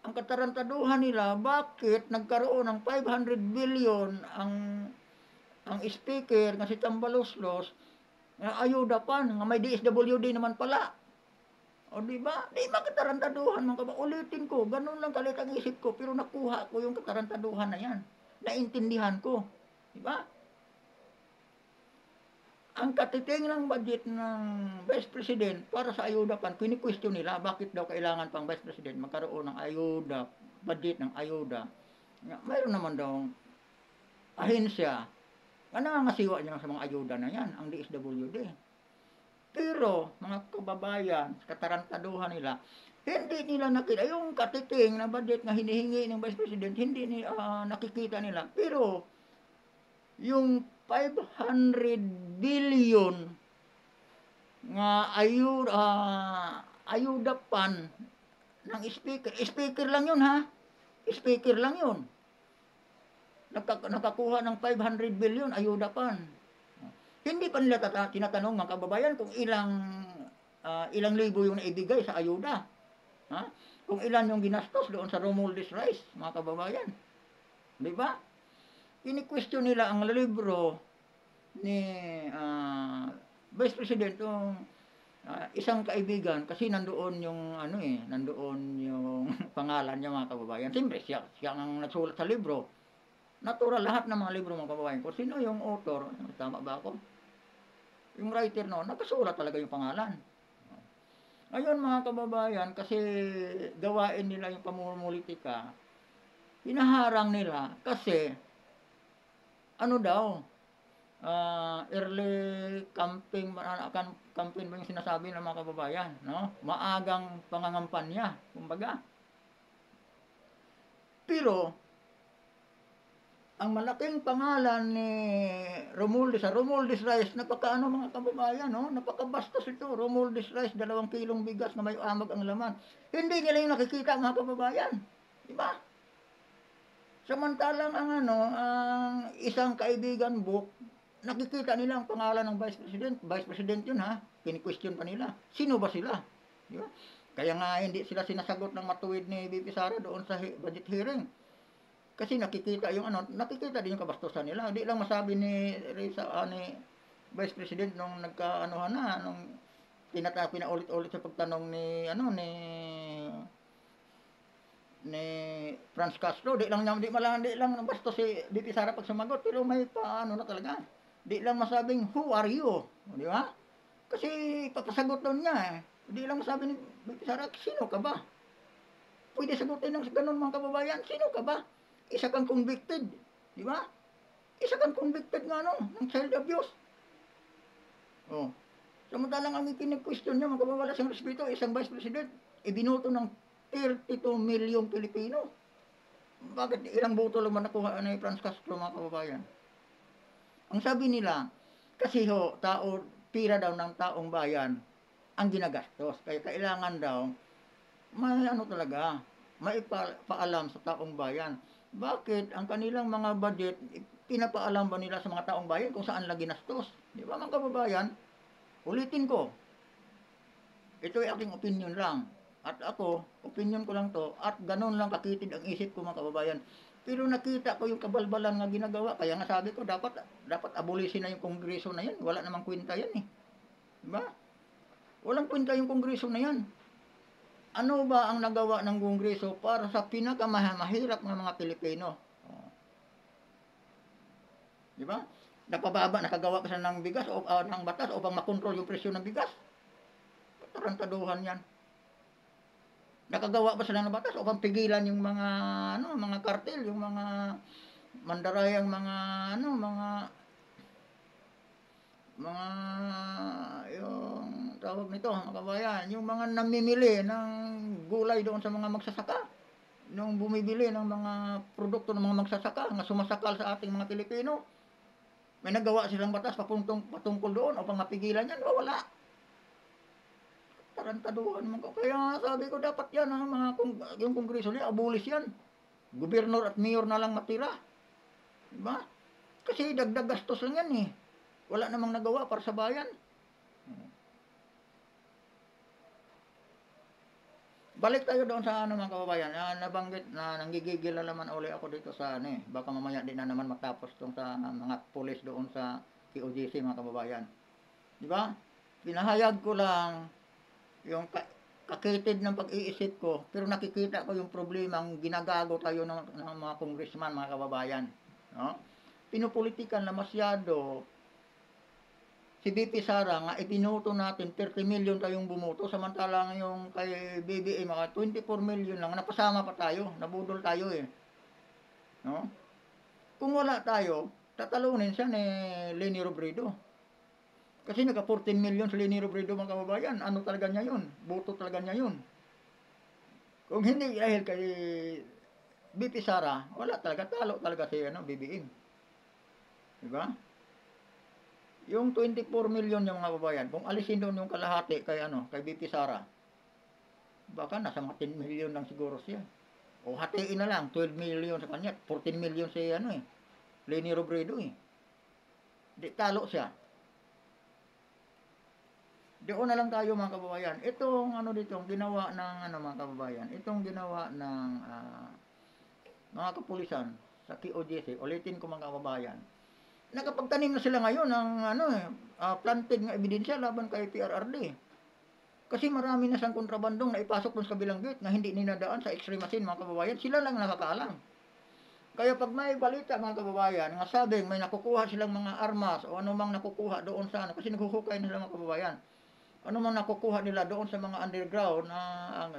ang katarantaduhan nila, bakit nagkaroon ng 500 billion ang speaker nga si Tambaloslos nga ayuda pa nga may DSWD naman pala. O di ba? Di ba katarantaduhan, mga kababayan? Ulitin ko, ganun lang kalit ang isip ko, pero nakuha ko yung katarantaduhan na yan. Naintindihan ko. Di ba? ang katiting ng budget ng Vice President para sa ayuda fund, kini-question nila bakit daw kailangan pang Vice President magkaroon ng ayuda, budget ng ayuda. Mayroon naman daw ahensya na nangangasiwa niya sa mga ayuda na yan, ang DSWD. Pero, mga kababayan, katarantaduhan nila, hindi nila nakita, yung katiting na budget na hinihingi ng Vice President, hindi nila nakikita nila. Pero, yung 500 billion nga ayuda fund ng speaker lang yun ha, speaker lang yun. Nakakuha ng 500 billion ayuda fund. Hindi pa nila tinatanong mga kababayan kung ilang libo yung naibigay sa ayuda. Ha? Kung ilan yung ginastos doon sa Romualdez Rice, mga kababayan. Di ba? Ini-question nila ang libro ni Vice President yung isang kaibigan kasi nandoon yung nandoon yung pangalan niya mga kababayan. Siyempre siya ang nagsulat sa libro. Natural lahat ng mga libro mga kababayan. Kung sino yung author, tama ba ako? Yung writer noon, nakasulat talaga yung pangalan. Ngayon mga kababayan, kasi gawain nila yung pamumulitika, hinaharang nila kasi early campaign campaign ba yung sinasabi ng mga kababayan, no? Maagang pangangampanya, kumbaga. Pero ang malaking pangalan ni Romualdez Rice, napakaano mga kababayan, no? Napakabastos ito. Romualdez Rice, 2 kilong bigas na may amag ang laman. Hindi nila yung nakikita mga kababayan. Di ba? Samantalang ang isang kaibigan book, nakikita nila ang pangalan ng Vice President. Vice President yun ha. Kini-question pa nila. Sino ba sila? Di ba? Kaya nga hindi sila sinasagot ng matuwid ni BP Sara doon sa budget hearing. Kasi nakikita nakikita din yung kabastusan nila. Hindi lang masabi ni Vice President nung nung pinaulit-ulit sa pagtanong ni Franz Castro, di lang bastos si BP Sara pag sumagot, pero may na talaga. Di lang masabing who are you, di ba? Kasi papasagot doon niya eh. Di lang masabi ni BP Sara, sino ka ba? Pwede sagutin ng ganun mga kababayan, sino ka ba? Isa kang convicted, di ba? Isa kang convicted ng child abuse. Oh. Samantalang ang ikin-question niya, mga kababayan, siyang respeto, isang Vice President, ibinuto ng 32 milyong Pilipino. Bakit ilang boto lang nakuha ni Franz Castro, mga kababayan? Ang sabi nila, kasi pira daw ng taong bayan ang ginagastos. Kaya kailangan daw, may talaga, may paalam sa taong bayan. Bakit ang kanilang mga budget, pinapaalam ba nila sa mga taong bayan kung saan lang ginastos? Di ba mga kababayan? Ulitin ko, ito ay aking opinion lang. At ako, opinion ko lang to, at ganun lang kakitid ang isip ko mga kababayan. Pero nakita ko yung kabalbalan nga ginagawa, kaya nga sabi ko, dapat abolisin na yung kongreso na yan. Wala namang kwenta yan eh. Diba? Walang kwenta yung kongreso na yan. Ano ba ang nagawa ng kongreso para sa pinakamahirap ng mga Pilipino? Diba? Nakagawa pa siya ng bigas o ng batas upang makontrol yung presyo ng bigas. Tarantaduhan yan. Nakagawa pa sila ng batas upang pigilan yung mga kartel, yung mga mandarayang yung tawag nito, mga kabayan, yung mga namimili ng gulay doon sa mga magsasaka, nung bumibili ng mga produkto ng mga magsasaka nga sumasakal sa ating mga Pilipino, may nagawa silang batas patungkol doon upang mapigilan yan, wala. Tarantaduhan mo. Kaya sabi ko dapat yan yung kongreso niya, abolis yan. Gobernador at mayor na lang matira. Diba? Kasi dagdag gastos lang yan eh. Wala namang nagawa para sa bayan. Balik tayo doon sa mga kababayan. Nabanggit na nanggigigil na naman uli ako dito sa baka mamaya din na naman matapos tong sa mga pulis doon sa QGC mga kababayan. Diba? Pinahayag ko lang yung kakitid ng pag-iisip ko, pero nakikita ko yung problemang ginagago tayo ng mga congressman, mga kababayan. No? Pinupolitikan na masyado si BP Sara nga ibinuto natin 30 million tayong bumuto samantalang yung kay BBM mga 24 million lang napasama pa tayo, nabudol tayo eh. No? Kung wala tayo, tatalunin siya ni Leni Robredo. Kasi naka 14 million sa Leni Robredo mga kababayan, ano talaga niya yun? Boto talaga niya yun. Kung hindi dahil kay BP Sara, wala talaga, talo talaga si BBM. Diba? Yung 24 million yung mga kababayan, kung alisin doon yung kalahati kay kay BP Sara, baka nasa mga 10 million lang siguro siya. O hatiin na lang, 12 million sa kanya, 14 million si Leni Robredo eh. Di talo siya. Doon na lang tayo mga kababayan. Itong dito, ginawa ng mga kababayan, itong ginawa ng mga kapulisan sa QOJC, ulitin ko mga kababayan. Nakapagtanim na sila ngayon ng planted nga ebidensya laban kay PRRD. Kasi marami na siyang kontrabandong na ipasok dun sa kabilang gate na hindi ninadaan sa X-ray machine mga kababayan. Sila lang nakakaalam. Kaya pag may balita mga kababayan, nga sabing may nakukuha silang mga armas o anumang nakukuha doon sa kasi naghukukay na sila mga kababayan. Ano man nakukuha nila doon sa mga underground na ang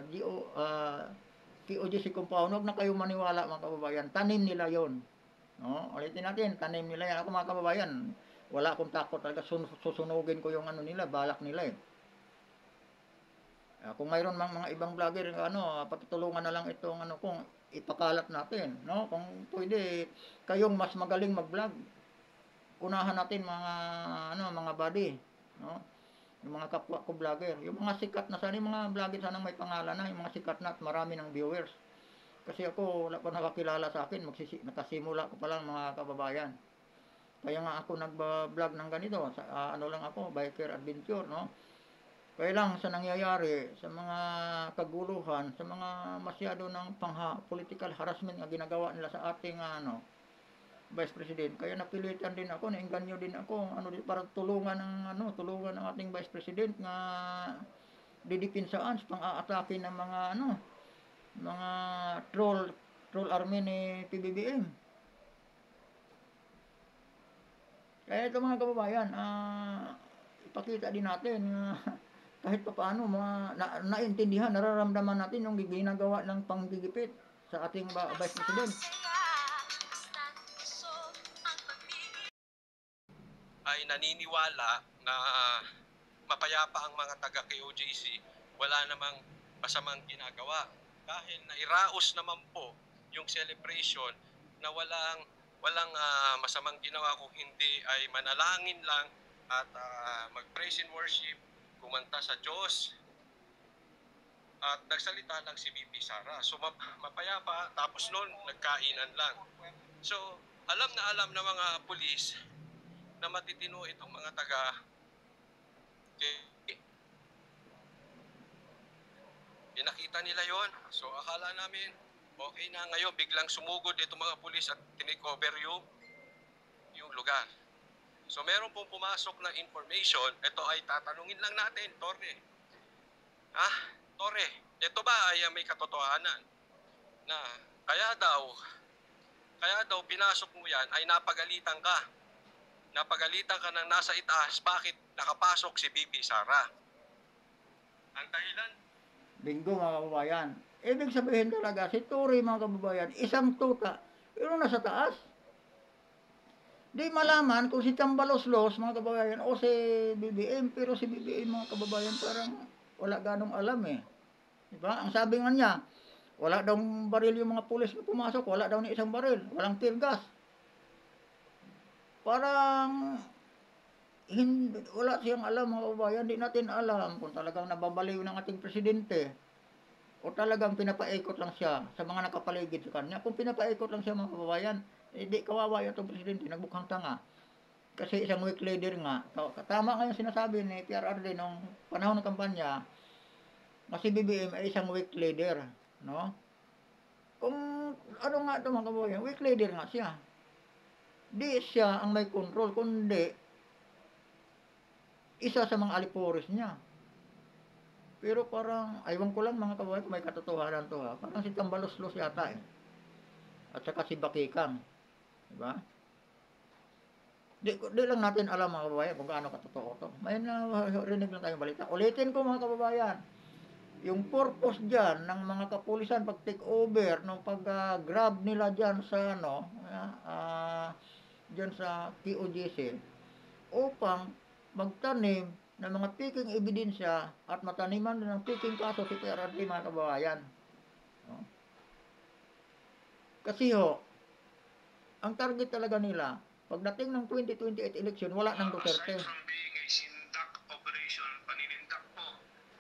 QOJC compound, huwag na kayo maniwala mga kababayan. Tanim nila yon. No? Ulitin natin, tanim nila yan. Ako mga kababayan, wala akong takot talaga. Susunugin ko yung nila, balak nila eh. Kung mayroon mga ibang vlogger, patutulungan na lang itong kung ipakalat natin. No? Kung pwede, kayong mas magaling mag-vlog. Unahan natin mga buddy. No? Yung mga kapwa ko vlogger, yung mga sikat na sana, yung mga vlogger sana may pangalan na, yung mga sikat na at marami ng viewers. Kasi ako, wala pa nakakilala sa akin, nakasimula ko pa lang mga kababayan. Kaya nga ako nag-vlog ng ganito, lang ako, biker adventure, no? Kaya lang sa nangyayari, sa mga kaguluhan, sa mga masyado ng political harassment na ginagawa nila sa ating Vice President. Kaya napilitan din ako, nainganyo din ako, para tulungan ng ating Vice President na didepinsaan sa pang-aatake ng mga troll army ni PBBM. Kaya ito mga kababayan, ipakita din natin kahit paano naintindihan, nararamdaman natin yung ginagawa ng panggigipit sa ating Vice President. Ay naniniwala na mapayapa ang mga taga-QOJC, wala namang masamang ginagawa. Dahil nairaos naman po yung celebration na walang masamang ginawa kung hindi ay manalangin lang at mag-praise and worship, kumanta sa Diyos, at nagsalita lang si BP Sara. So mapayapa, tapos noon nagkainan lang. So alam na mga pulis na matitino itong mga pinakita nila yon. So akala namin okay na, ngayon biglang sumugod itong mga pulis at tinikover yung lugar. So meron pong pumasok na information, ito ay tatanungin lang natin, Torre. Torre, ito ba ay may katotohanan na kaya daw pinasok mo yan ay napagalitan ka ng nasa itaas, bakit nakapasok si BP Sara? Ang dahilan? Bingo mga kababayan. Ibig sabihin talaga, si Torre mga kababayan, isang tuta, pero nasa taas. Di malaman kung si Tambaloslos mga kababayan o si BBM, pero si BBM mga kababayan parang wala ganong alam eh. Diba? Ang sabi nga niya, wala daw baril yung mga pulis na pumasok, wala daw ni isang baril, walang tear gas. Parang wala siyang alam mga kababayan, di natin alam kung talagang nababaliw ng ating presidente o talagang pinapaikot lang siya sa mga nakapaligid sa kanya. Kung pinapaikot lang siya mga kababayan, di kawawa itong presidente, nagbukhang tanga. Kasi isang weak leader nga, tama nga yung sinasabi ni PRRD nung panahon ng kampanya, na si BBM ay isang weak leader, no? Kung nga ito mga kababayan, weak leader nga siya. Di siya ang may control, kundi isa sa mga aliporis niya. Pero parang, aywan ko lang mga kababayan kung may katotohanan to ha. Parang si Tambaloslos yata eh. At saka si Bakikang. Diba? Di lang natin alam mga kababayan kung gaano katotoo to. May narinig lang tayong balita. Ulitin ko mga kababayan, yung purpose diyan ng mga kapulisan pag take over nung pag-grab nila diyan sa ano, diyan sa QOGC upang magtanim ng mga peking ebidensya at mataniman ng peking kaso si PRRD mga kababayan. No? Kasi ho, ang target talaga nila, pagdating ng 2028 election, wala nang Duterte. Aside from being a sindak operation, paninindak po,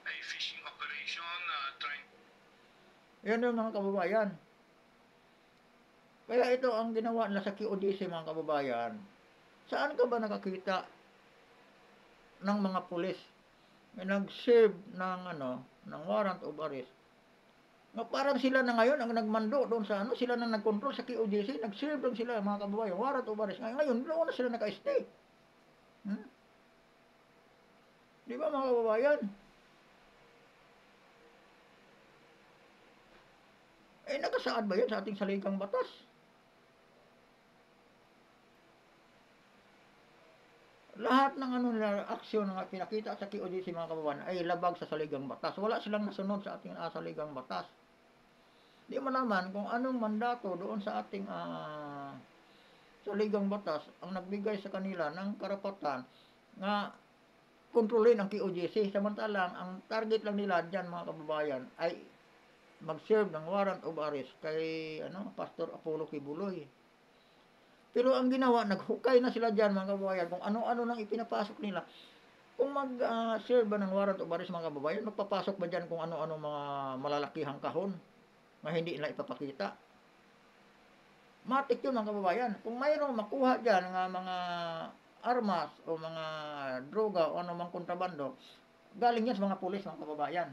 a fishing operation, trying... Yan yung mga kababayan. Kaya ito ang ginawa nila sa QODC mga kababayan. Saan ka ba nakakita ng mga pulis na nag-serve ng ng warrant of arrest? Na parang sila na ngayon ang nagmando doon sa sila na nagkontrol sa QODC, nag-serve lang sila mga kababayan, warrant of arrest. Ngayon, doon na sila naka-stay. Di ba mga kababayan? Nakasaad ba yan sa ating saligang batas? Lahat ng aksyon na pinakita sa QODC mga kababayan ay labag sa saligang batas. Wala silang nasunod sa ating saligang batas. Di malaman kung anong mandato doon sa ating saligang batas ang nagbigay sa kanila ng karapatan na kontrolin ang QOGC. Samantalang ang target lang nila dyan mga kababayan ay mag-serve ng warrant of arrest kay Pastor Apollo Kibuloy. Pero ang ginawa, naghukay na sila dyan mga kababayan kung ano-ano nang ipinapasok nila. Kung mag-serve ba ng warrant of arrest mga kababayan, magpapasok ba dyan kung ano-ano mga malalakihang kahon na hindi nila ipapakita? Matik yun mga kababayan. Kung mayroong makuha dyan ng mga armas o mga droga o anumang kontrabando, galing yan sa mga pulis mga kababayan.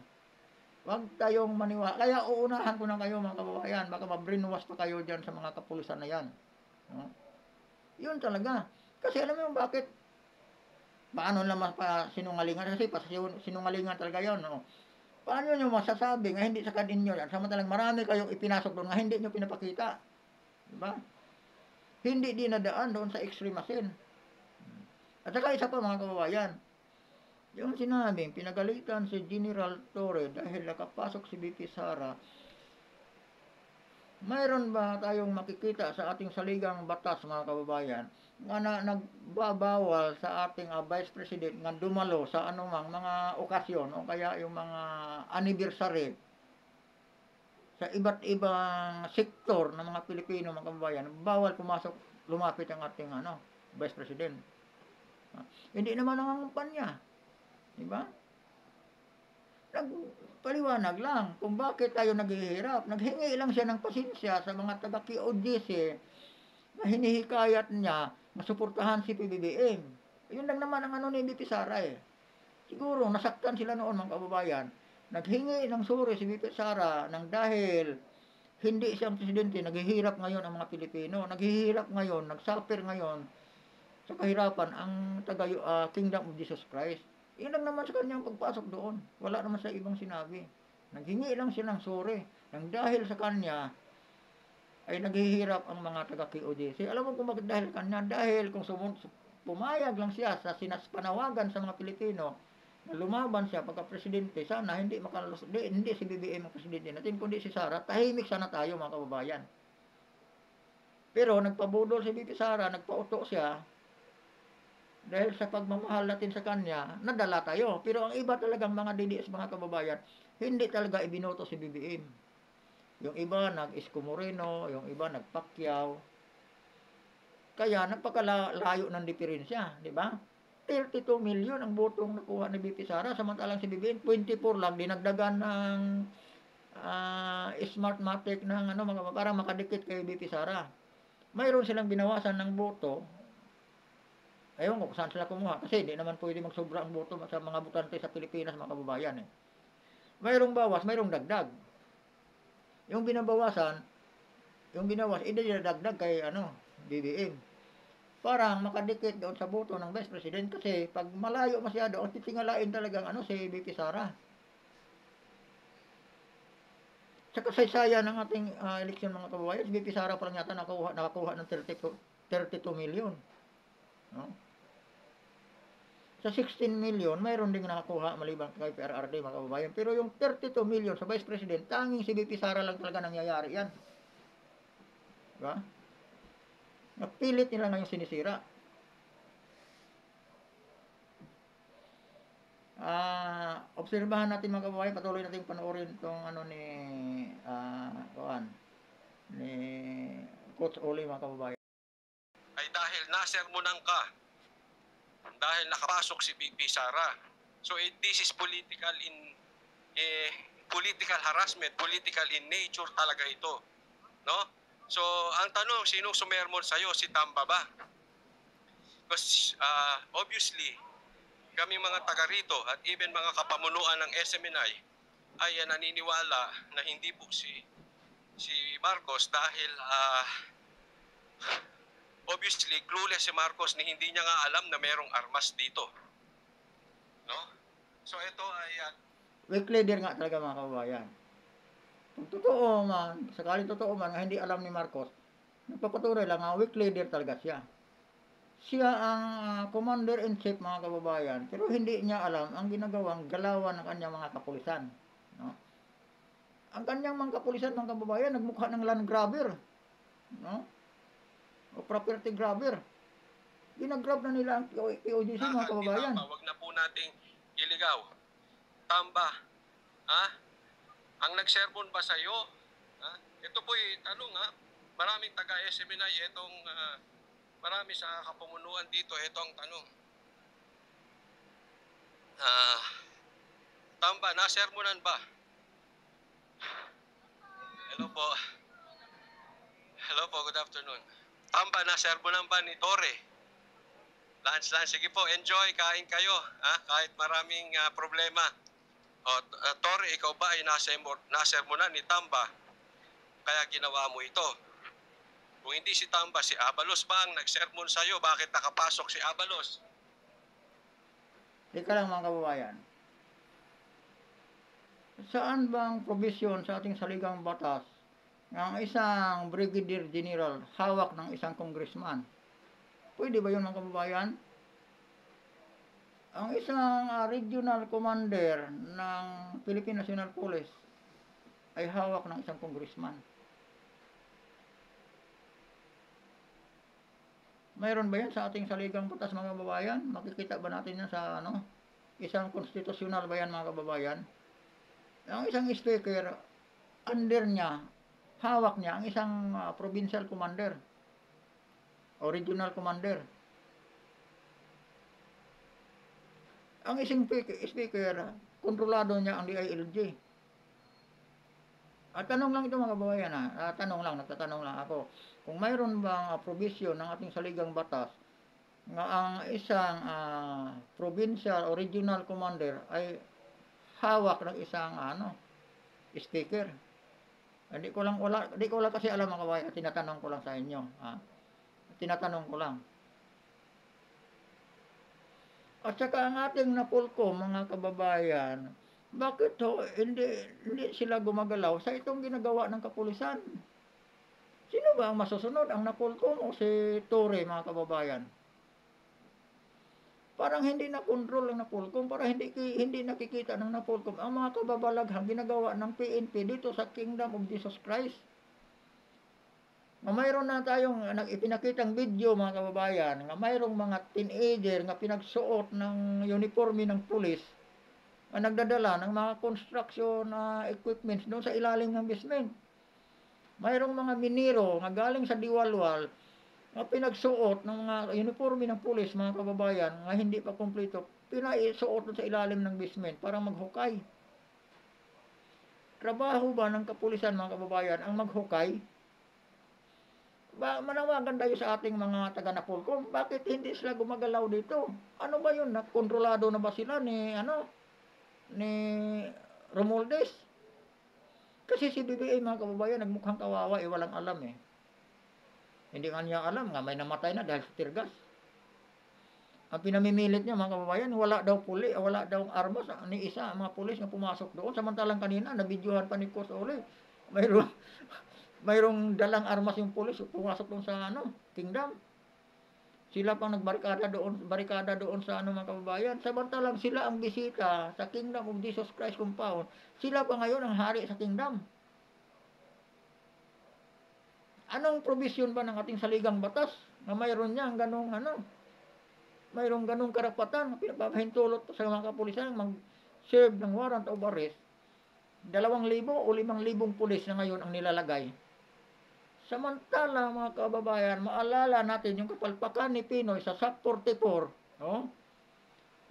Huwag tayong maniwala. Kaya uunahan ko na kayo mga kababayan, baka ma-brainwash pa kayo dyan sa mga kapulisan na yan. No? Yun talaga. Kasi alam mo bakit? Paano naman pa sinungalingan? Kasi pa sinungalingan talaga yun. No? Paano nyo masasabi nga hindi sa kaninyo yan? Samantalang marami kayong ipinasok doon nga hindi nyo pinapakita. Diba? Hindi dinadaan doon sa extremasin. At saka isa pa mga kababayan, yung sinabing pinagalitan si General Torre dahil nakapasok si BP Sara, mayroon ba tayong makikita sa ating saligang batas mga kababayan na nagbabawal sa ating Vice President nga dumalo sa anumang mga okasyon o kaya yung mga anniversary sa iba't ibang sektor ng mga Pilipino mga kababayan, bawal lumapit ang ating Vice President. Hindi naman nangangampanya. Diba? Nagpaliwanag lang kung bakit tayo naghihirap. Naghingi lang siya ng pasensya sa mga taga-QOGC na hinihikayat niya na suportahan si PBBM. Yun lang naman ang ni BP Sara eh. Siguro nasaktan sila noon mga kababayan. Naghingi ng suri si BP Sara nang dahil hindi siyang presidente, naghihirap ngayon ang mga Pilipino. Naghihirap ngayon, nagsuffer ngayon sa kahirapan ang Kingdom of Jesus Christ. Yun lang naman sa kanyang pagpasok doon. Wala naman sa ibang sinabi. Naghingi lang siya ng suri. Nang dahil sa kanya, ay naghihirap ang mga taga-QOGC. Alam mo kung bakit dahil kanya? Dahil kung pumayag lang siya sa panawagan sa mga Pilipino na lumaban siya pagka-presidente, sana hindi hindi si BBM ang presidente natin, kundi si Sara, tahimik sana tayo mga kababayan. Pero nagpabudol si BP Sara, nagpauto siya, dahil sa pagmamahal natin sa kanya, nadala tayo. Pero ang iba talagang mga DDS mga kababayan, hindi talaga ibinoto si BBM. Yung iba nag-Isko Moreno, yung iba nag-Pacquiao. Kaya napakalayo ng diferensya, di ba? 32 million ang botong nakuha ni BP Sara, samantalang si BBM 24 lang, dinagdagan ng Smartmatic ng para makadikit kay BP Sara. Mayroon silang binawasan ng boto. Ewan ko kung saan sila kumuha. Kasi hindi naman pwede magsobra ang boto sa mga botante sa Pilipinas, mga kababayan eh. Mayroong bawas, mayroong dagdag. Yung binabawasan, idadagdag kay BBM. Parang makadikit doon sa boto ng Vice President kasi pag malayo masyado, ang titingalain talagang si BP Sara. Sa kasaysayan ng ating eleksyon mga kababayan, si BP Sara pa lang yata nakakuha ng 32 million. No? Sa 16 million, mayroon ding nakakuha maliban kay PRRD mga kababayan. Pero yung 32 million sa Vice President, tanging si VP Sara lang talaga nangyayari yan. Diba? Napilit nila ngayon sinisira. Obserbahan natin mga kababayan, patuloy natin panoorin itong ano ni ni Coach Oli mga kababayan. Ay dahil nasermonan ka, dahil nakapasok si VP Sara. So this is political harassment, political in nature talaga ito. No? So ang tanong, sinong sumermon sa'yo? Si Tamba ba? Because obviously, kami mga taga rito at even mga kapamunuan ng SMNI ay naniniwala na hindi po si Marcos dahil obviously clueless si Marcos ni hindi niya nga alam na merong armas dito. No? So ito ay Weak leader nga talaga mga kababayan. Kung totoo man, sakaling totoo man na hindi alam ni Marcos, nagpapatuloy lang nga weak leader talaga siya. Siya ang commander-in-chief mga kababayan, pero hindi niya alam ang ginagawang galawan ng kanyang mga kapulisan. No? Ang kanyang mga kapulisan mga kababayan, nagmukha ng land grabber. No? O property grabber. Ginagrab na nila ang POGC mga kababayan. Wag na po nating iligaw. Tamba, ang nagsermon ba sa'yo? Ito po'y tanong maraming taga-SMNI, marami sa kapumunuan dito, ito ang tanong. Tamba, nasermonan ba? Hello po, good afternoon. Tamba, nasermonan ba ni Torre? Lunch, sige po, enjoy, kain kayo, kahit maraming problema. Torre, ikaw ba ay nasermonan ni Tamba? Kaya ginawa mo ito. Kung hindi si Tamba, si Abalos ba ang nagsermon sa'yo? Bakit nakapasok si Abalos? Teka lang mga kababayan. Saan bang provision sa ating saligang batas ng isang brigadier general hawak ng isang congressman? Pwede ba yun mga kababayan? Ang isang regional commander ng Philippine National Police ay hawak ng isang congressman. Mayroon ba yan sa ating saligang batas mga kababayan? Makikita ba natin yan sa isang konstitusyonal ba yan mga kababayan? Ang isang speaker, under niya, hawak niya ang isang provincial commander o regional commander. Ang isang speaker, kontrolado niya ang DILG. At tanong lang ito mga kababayan nagtatanong lang ako. Kung mayroon bang provision ng ating saligang batas nga ang isang provincial o regional commander ay hawak ng isang speaker. Hindi ko lang kasi alam mga kababayan, tinatanong ko lang sa inyo. Tinatanong ko lang. At saka ang ating napulko mga kababayan, bakit hindi sila gumagalaw sa itong ginagawa ng kapulisan? Sino ba ang masusunod? Ang napulko o si Torre mga kababayan? Parang hindi na control ang napulkom, parang hindi nakikita ng napulkom ang mga kababalaghang ginagawa ng PNP dito sa Kingdom of Jesus Christ. Mayroon na tayong ipinakitang video mga kababayan, nga mayroong mga teenager nga pinagsuot ng uniforme ng pulis na nagdadala ng mga construction equipments doon sa ilalim ng basement. Mayroong mga minero nga galing sa Diwalwal nga pinagsuot ng mga uniforme ng pulis mga kababayan nga hindi pa kumpleto, pinaisuot sa ilalim ng basement para maghukay. Trabaho ba ng kapulisan mga kababayan ang maghukay? Manawagan tayo sa ating mga taga-Napolcom, bakit hindi sila gumagalaw dito? Ano ba yun? Kontrolado na ba sila ni Romualdez? Kasi si BBA mga kababayan nagmukhang kawawa, walang alam eh. Hindi nga niya alam nga may namatay na dahil sa tirgas. Ang pinamimilit niya mga kababayan, wala daw armas ni isa mga pulis na pumasok doon. Samantalang kanina nabidyohan pa ni Coach Oli. Mayroong dalang armas yung pulis pumasok doon sa Kingdom. Sila pang barikada doon sa ano mga kababayan. Samantalang sila ang bisita sa Kingdom of Jesus Christ Compound. Sila pa ngayon ang hari sa kingdom. Anong provision ba ng ating saligang batas na mayroon niyang ganong ano, mayroong ganong karapatan, pinapahintulot sa mga kapulisan mag-serve ng warrant of arrest. 2,000 o 5,000 pulis na ngayon ang nilalagay. Samantala mga kababayan, maalala natin yung kapalpakan ni Pinoy sa SAP 44, no?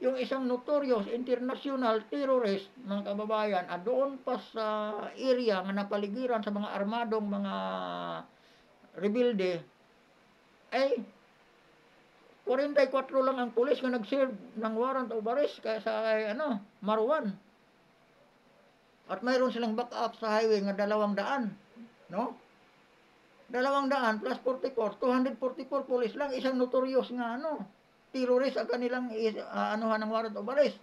Yung isang notorious international terrorist mga kababayan, doon pa sa area nga napaligiran sa mga armadong mga rebelde, ay 44 lang ang pulis nga nag-serve ng warrant of arrest kaya sa Marwan. At mayroon silang backup sa highway nga 200, no? 200 plus 44, 244 pulis lang, isang notorious nga terrorist ang kanilang anuhan ng warrant of arrest.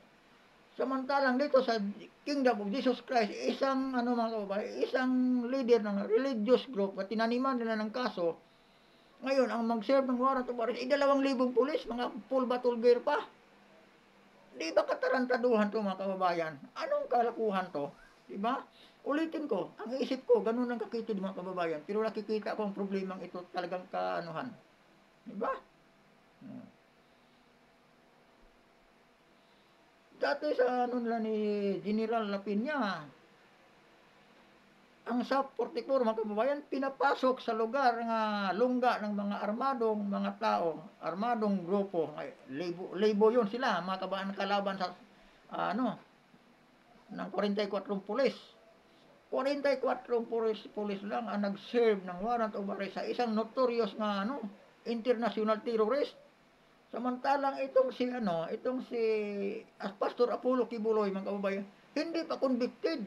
Samantalang dito sa Kingdom of Jesus Christ, isang mga kababayan, isang leader ng religious group na tinaniman nila ng kaso, ngayon ang mag-serve ng warrant of arrest, 2,000 pulis, mga full battle gear pa. Di ba katarantaduhan to mga kababayan? Anong kalakuhan to? Di ba? Ulitin ko, ang isip ko, ganun ang kakitid mga kababayan. Pero nakikita ko ang problemang ito talagang kaanuhan. Di ba? Dati sa nila ni General Lapinya, ang SAP 44 mga kababayan, pinapasok sa lugar nga lungga ng mga armadong mga tao, armadong grupo. Libo yun sila, mga kababayan kalaban sa ng 44 pulis. 44 pulis lang ang nag-serve ng warrant of arrest sa isang notorious nga international terrorist. Samantalang itong si Pastor Apollo Kibuloy mga kababayan, hindi pa convicted.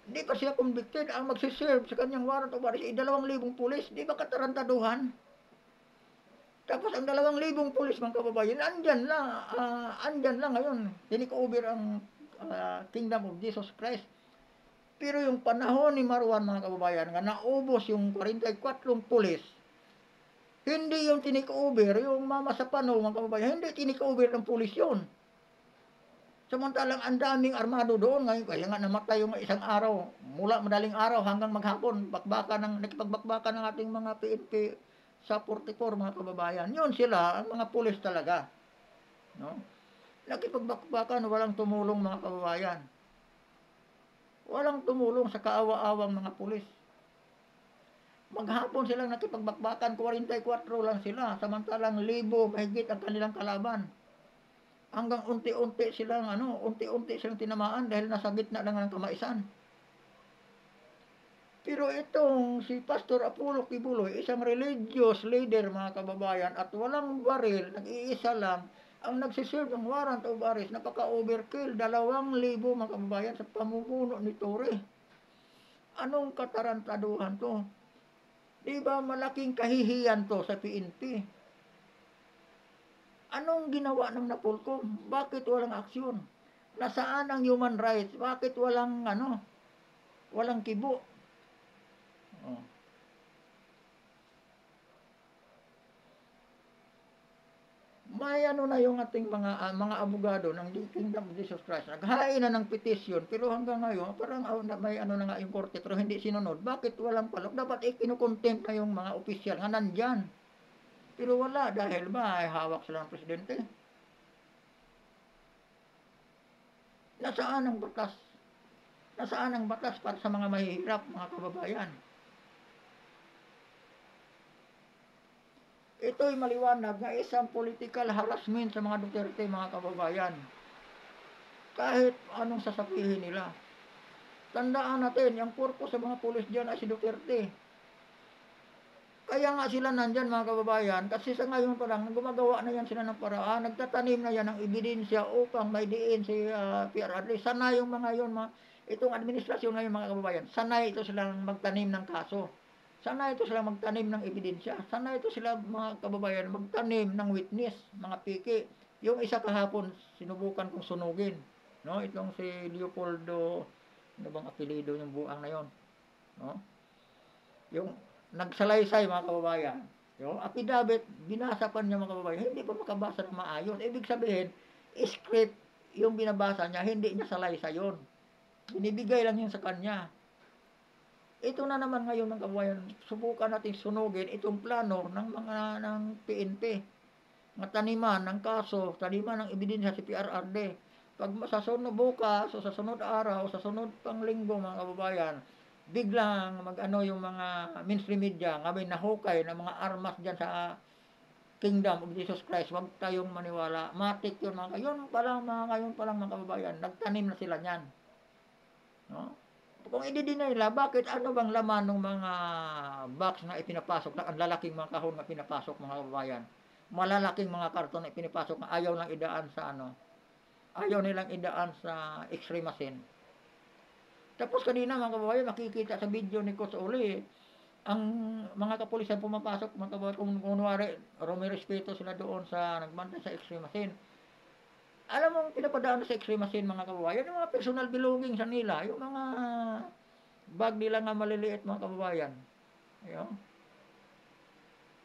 Hindi pa siya convicted ang magsiserve sa kanyang warrant of arrest 2,000 pulis. Di ba katarantaduhan? Tapos ang 2,000 pulis mga kababayan, andyan lang ngayon. Tinikover ang Kingdom of Jesus Christ. Pero yung panahon ni Marwan mga kababayan, nga naubos yung 44 pulis, hindi yung tinikover, yung Mama Sapano mga kababayan, hindi tinikover ng pulis yun. Samantalang ang daming armado doon ngayon, kaya nga namatay yung isang araw, mula madaling araw hanggang maghapon, nakipagbakbakan ng ating mga PNP sa 44 mga kababayan. Yun sila, ang mga pulis talaga. No? Nakipagbakbakan, walang tumulong mga kababayan. Walang tumulong sa kaawa-awang mga pulis. Maghapon silang nakipagbakbakan, 44 lang sila, samantalang 1,000 mahigit ang kanilang kalaban. Hanggang unti-unti silang tinamaan dahil nasa gitna lang ng kamaisan. Pero itong si Pastor Apollo Kibuloy, isang religious leader mga kababayan, at walang baril, nag-iisa lang, ang nagsiserve ng warrant of arrest, napaka-overkill, 2,000 mga kababayan sa pamumuno ni Torre. Anong katarantaduhan to? Di ba malaking kahihiyan to sa PNP? Anong ginawa ng Napolcom? Bakit walang aksyon? Nasaan ang human rights? Bakit walang kibo? Oh. May na yung ating mga abogado ng Kingdom of Jesus Christ. Naghain na ng petition, pero hanggang ngayon, parang may na nga yung korte, pero hindi sinunod. Bakit walang palok? Dapat kinukontempt na yung mga opisyal nga nandyan. Pero wala, dahil ba ay hawak sila ng presidente? Nasaan ang batas? Nasaan ang batas para sa mga mahihirap, mga kababayan? Ito'y maliwanag na isang political harassment sa mga Duterte, mga kababayan. Kahit anong sasabihin nila. Tandaan natin, yung purpose sa mga pulis dyan ay si Duterte. Kaya nga sila nandyan mga kababayan, kasi sa ngayon pa lang, gumagawa na yan sila ng paraan, nagtatanim na yan ng ebidensya upang may diin si PRRD. Sanay yung mga yun, itong administrasyon ngayon mga kababayan, sanay ito silang magtanim ng kaso. Sanay ito silang magtanim ng ebidensya. Sanay ito sila mga kababayan, magtanim ng witness, mga piki. Yung isa kahapon, sinubukan kong sunugin. No? Itong si Leopoldo, ano bang apelido yung buang na yon? No? Yung nagsalaysay mga kababayan. Yung affidavit, binasa pa niya mga kababayan, hindi pa makabasa ng maayos. Ibig sabihin, script yung binabasa niya, hindi niya salaysay yun. Binibigay lang yun sa kanya. Ito na naman ngayon mga kababayan, subukan natin sunugin itong plano ng PNP. Mga taniman ng kaso, taniman ng ebidensya si PRRD. Pag sa sunod bukas, o sa sunod araw, sa sunod pang linggo mga kababayan, biglang mag-ano yung mga mainstream media, ngayon nahukay ng mga armas dyan sa Kingdom of Jesus Christ, huwag tayong maniwala. Matik yun mga ngayon pa lang mga kababayan, nagtanim na sila niyan. No? Kung i-deny nila, bakit ano bang laman ng mga box na ipinapasok, ang lalaking mga kahon na pinapasok mga kababayan? Malalaking mga karton na ipinapasok na ayaw lang idaan sa ayaw nilang idaan sa X-ray machine. Tapos kanina mga kababayan, makikita sa video ni Coach Uli, ang mga kapulisan pumapasok, mga kababayan, kung kunwari, rumirespeto sila doon sa nagbantay sa X-ray machine. Alam mo, pinapadaan sa X-ray machine mga kababayan, yung mga personal belongings sa nila, yung mga bag nila nga maliliit mga kababayan. Ayun.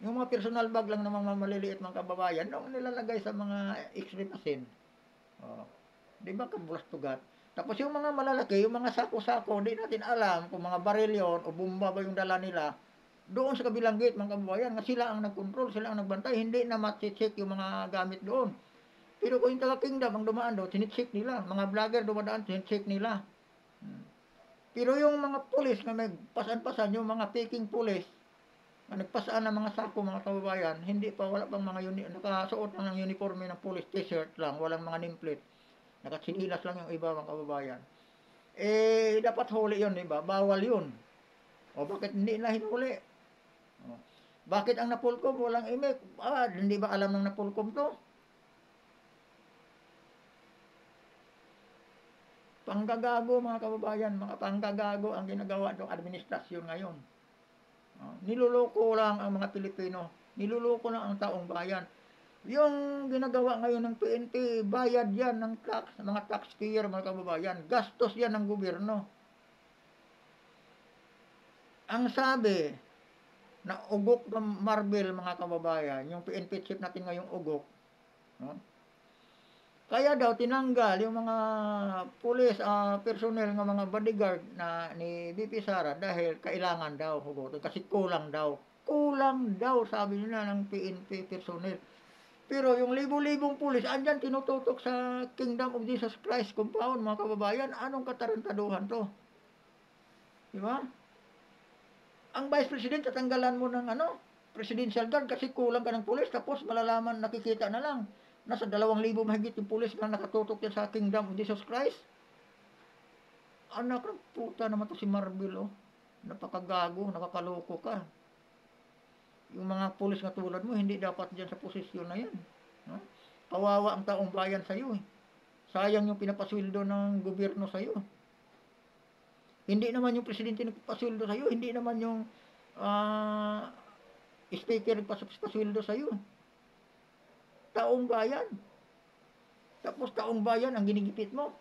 Yung mga personal bag lang ng mga maliliit mga kababayan, doon nilalagay sa mga X-ray machine. Oh. Di ba kabulastugat? Tapos yung mga malalaki, yung mga sako-sako, hindi natin alam kung mga baril yun o bomba ba yung dala nila. Doon sa kabilang gate mga kababayan, nga sila ang nagkontrol, sila ang nagbantay, hindi na matcheck yung mga gamit doon. Pero kung yung taga-kingdom ang dumaan doon, tinicheck nila. Mga vlogger dumadaan, tinicheck nila. Pero yung mga pulis na may pasan-pasan, yung mga peking pulis, na nagpasaan ng mga sako mga kababayan, hindi pa, wala pang mga nakasuot lang ng uniforme ng pulis, t-shirt lang, walang mga nameplate. Nakasinilas lang yung iba mga kababayan. Eh, dapat huli yun, diba? Bawal yun. O bakit hindi na hinuli? O, bakit ang napulkom walang imik? Hindi ba alam ng napulkom to? Panggagago mga kababayan, mga panggagago ang ginagawa ng administrasyon ngayon. Niluloko lang ang mga Pilipino. Niluloko lang ang taong bayan. Yung ginagawa ngayon ng PNP, bayad yan ng tax, mga taxpayer mga kababayan. Gastos yan ng gobyerno. Ang sabi na ugok ng marble mga kababayan, yung PNP chief natin ngayong ugok, no? Kaya daw tinanggal yung mga pulis, personnel ng mga bodyguard na ni BP Sara dahil kailangan daw hugutin kasi kulang daw. Kulang daw sabi nila ng PNP personnel. Pero yung libo-libong pulis andyan tinututok sa Kingdom of Jesus Christ compound mga kababayan, anong katarantaduhan to? Di ba? Ang Vice President tatanggalan mo ng Presidential Guard kasi kulang ka ng pulis tapos malalaman nakikita na lang nasa 2,000 mahigit yung pulis na nakatutok yan sa Kingdom of Jesus Christ. Anak ng puta naman to si Marbil, oh. Napakagago, nakakaloko ka. Yung mga pulis na tulad mo, hindi dapat dyan sa posisyon na yan. Kawawa ang taong bayan sa'yo, eh. Sayang yung pinapasweldo ng gobyerno sa'yo. Hindi naman yung presidente nagpapasweldo sa'yo, hindi naman yung speaker nagpapasweldo sa'yo. Taong bayan. Tapos taong bayan ang ginigipit mo.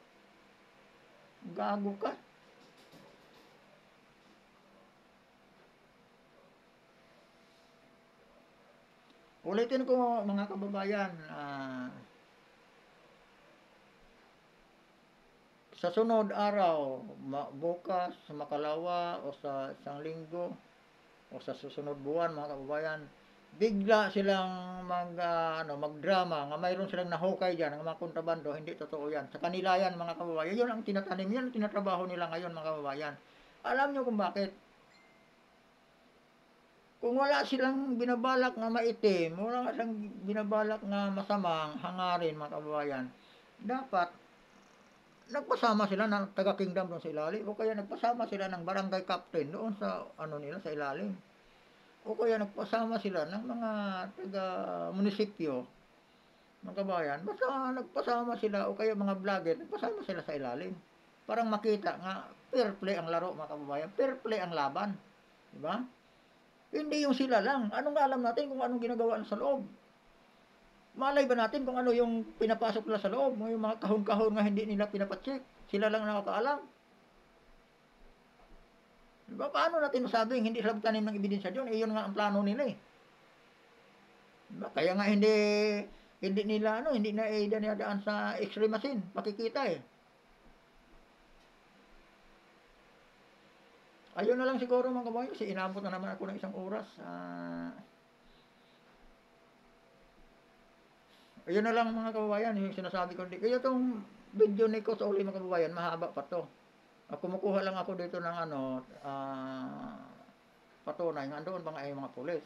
Gago ka. Ulitin ko mga kababayan, sa sunod araw, bukas, sa makalawa, o sa isang linggo, o sa susunod buwan mga kababayan, bigla silang magdrama nga mayroon silang nahukay diyan ng mga kontrabando, hindi totoo yan. Sa kanila yan mga kababayan, yun ang tinatanim, yan ang tinatrabaho nila ngayon mga kababayan. Alam nyo kung bakit? Kung wala silang binabalak nga maitim, wala silang binabalak nga masamang hangarin mga kababayan, dapat nagpasama sila ng taga-kingdom doon sa ilalim, o kaya nagpasama sila ng barangay captain doon sa nila sa ilalim. O kaya nagpasama sila ng mga taga-munisipyo, mga kabayan, basta nagpasama sila, o kaya mga vlogger, nagpasama sila sa ilalim. Parang makita nga, fair play ang laro mga kababayan, fair play ang laban. Diba? Hindi yung sila lang. Anong alam natin kung anong ginagawa sa loob? Malay ba natin kung ano yung pinapasok nila sa loob? Yung mga kahon-kahon nga hindi nila pinapacheck. Sila lang nakakaalam. Diba? Paano natin masabing hindi sila tanim ng ebidensya doon? Yun nga ang plano nila, eh. Kaya nga hindi nila ano, hindi na dinadaan sa X-ray machine, makikita eh. Ayun na lang siguro mga kababayan, kasi inabot na naman ako ng 1 oras. Ayun na lang mga kababayan, yung sinasabi ko. Kaya itong video ni ko sa uli mga kababayan, mahaba pa to. Kumukuha lang ako dito ng ano, patunay nga doon mga ay mga pulis.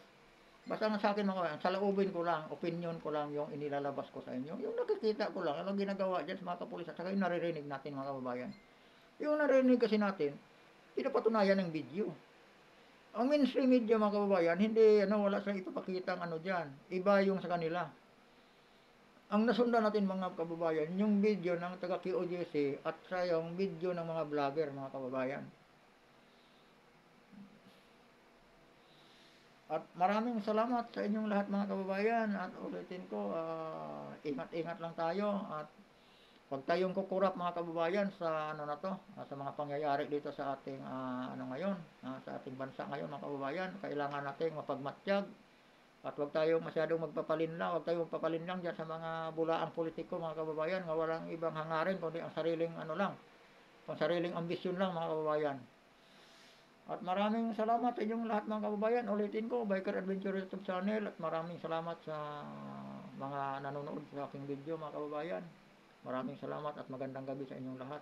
Basta nga sa akin mga kababayan, saloobin ko lang, opinion ko lang yung inilalabas ko sa inyo. Yung nakikita ko lang, anong ginagawa dyan sa mga kapulis at saka yung naririnig natin mga kababayan. Yung naririnig kasi natin, pinapatunayan ng video. Ang mainstream media mga kababayan, hindi ano, wala silang ipapakita ano diyan. Iba yung sa kanila. Ang nasundan natin mga kababayan, yung video ng taga QOJC at sa yung video ng mga vlogger mga kababayan. At maraming salamat sa inyong lahat mga kababayan at ulitin ko, ingat-ingat lang tayo at huwag tayong kukurap mga kababayan sa ano na to, sa mga pangyayari dito sa ating ano ngayon, sa ating bansa ngayon mga kababayan. Kailangan nating mapagmatyag at huwag tayong masyadong magpapalinlang, huwag tayong magpapalinlang diyan sa mga bulaang politiko mga kababayan, nga walang ibang hangarin kundi ang sariling ano lang, ang sariling ambisyon lang mga kababayan. At maraming salamat sa inyong lahat mga kababayan. Ulitin ko, Biker Adventure YouTube channel, at maraming salamat sa mga nanonood sa aking video mga kababayan. Maraming salamat at magandang gabi sa inyong lahat.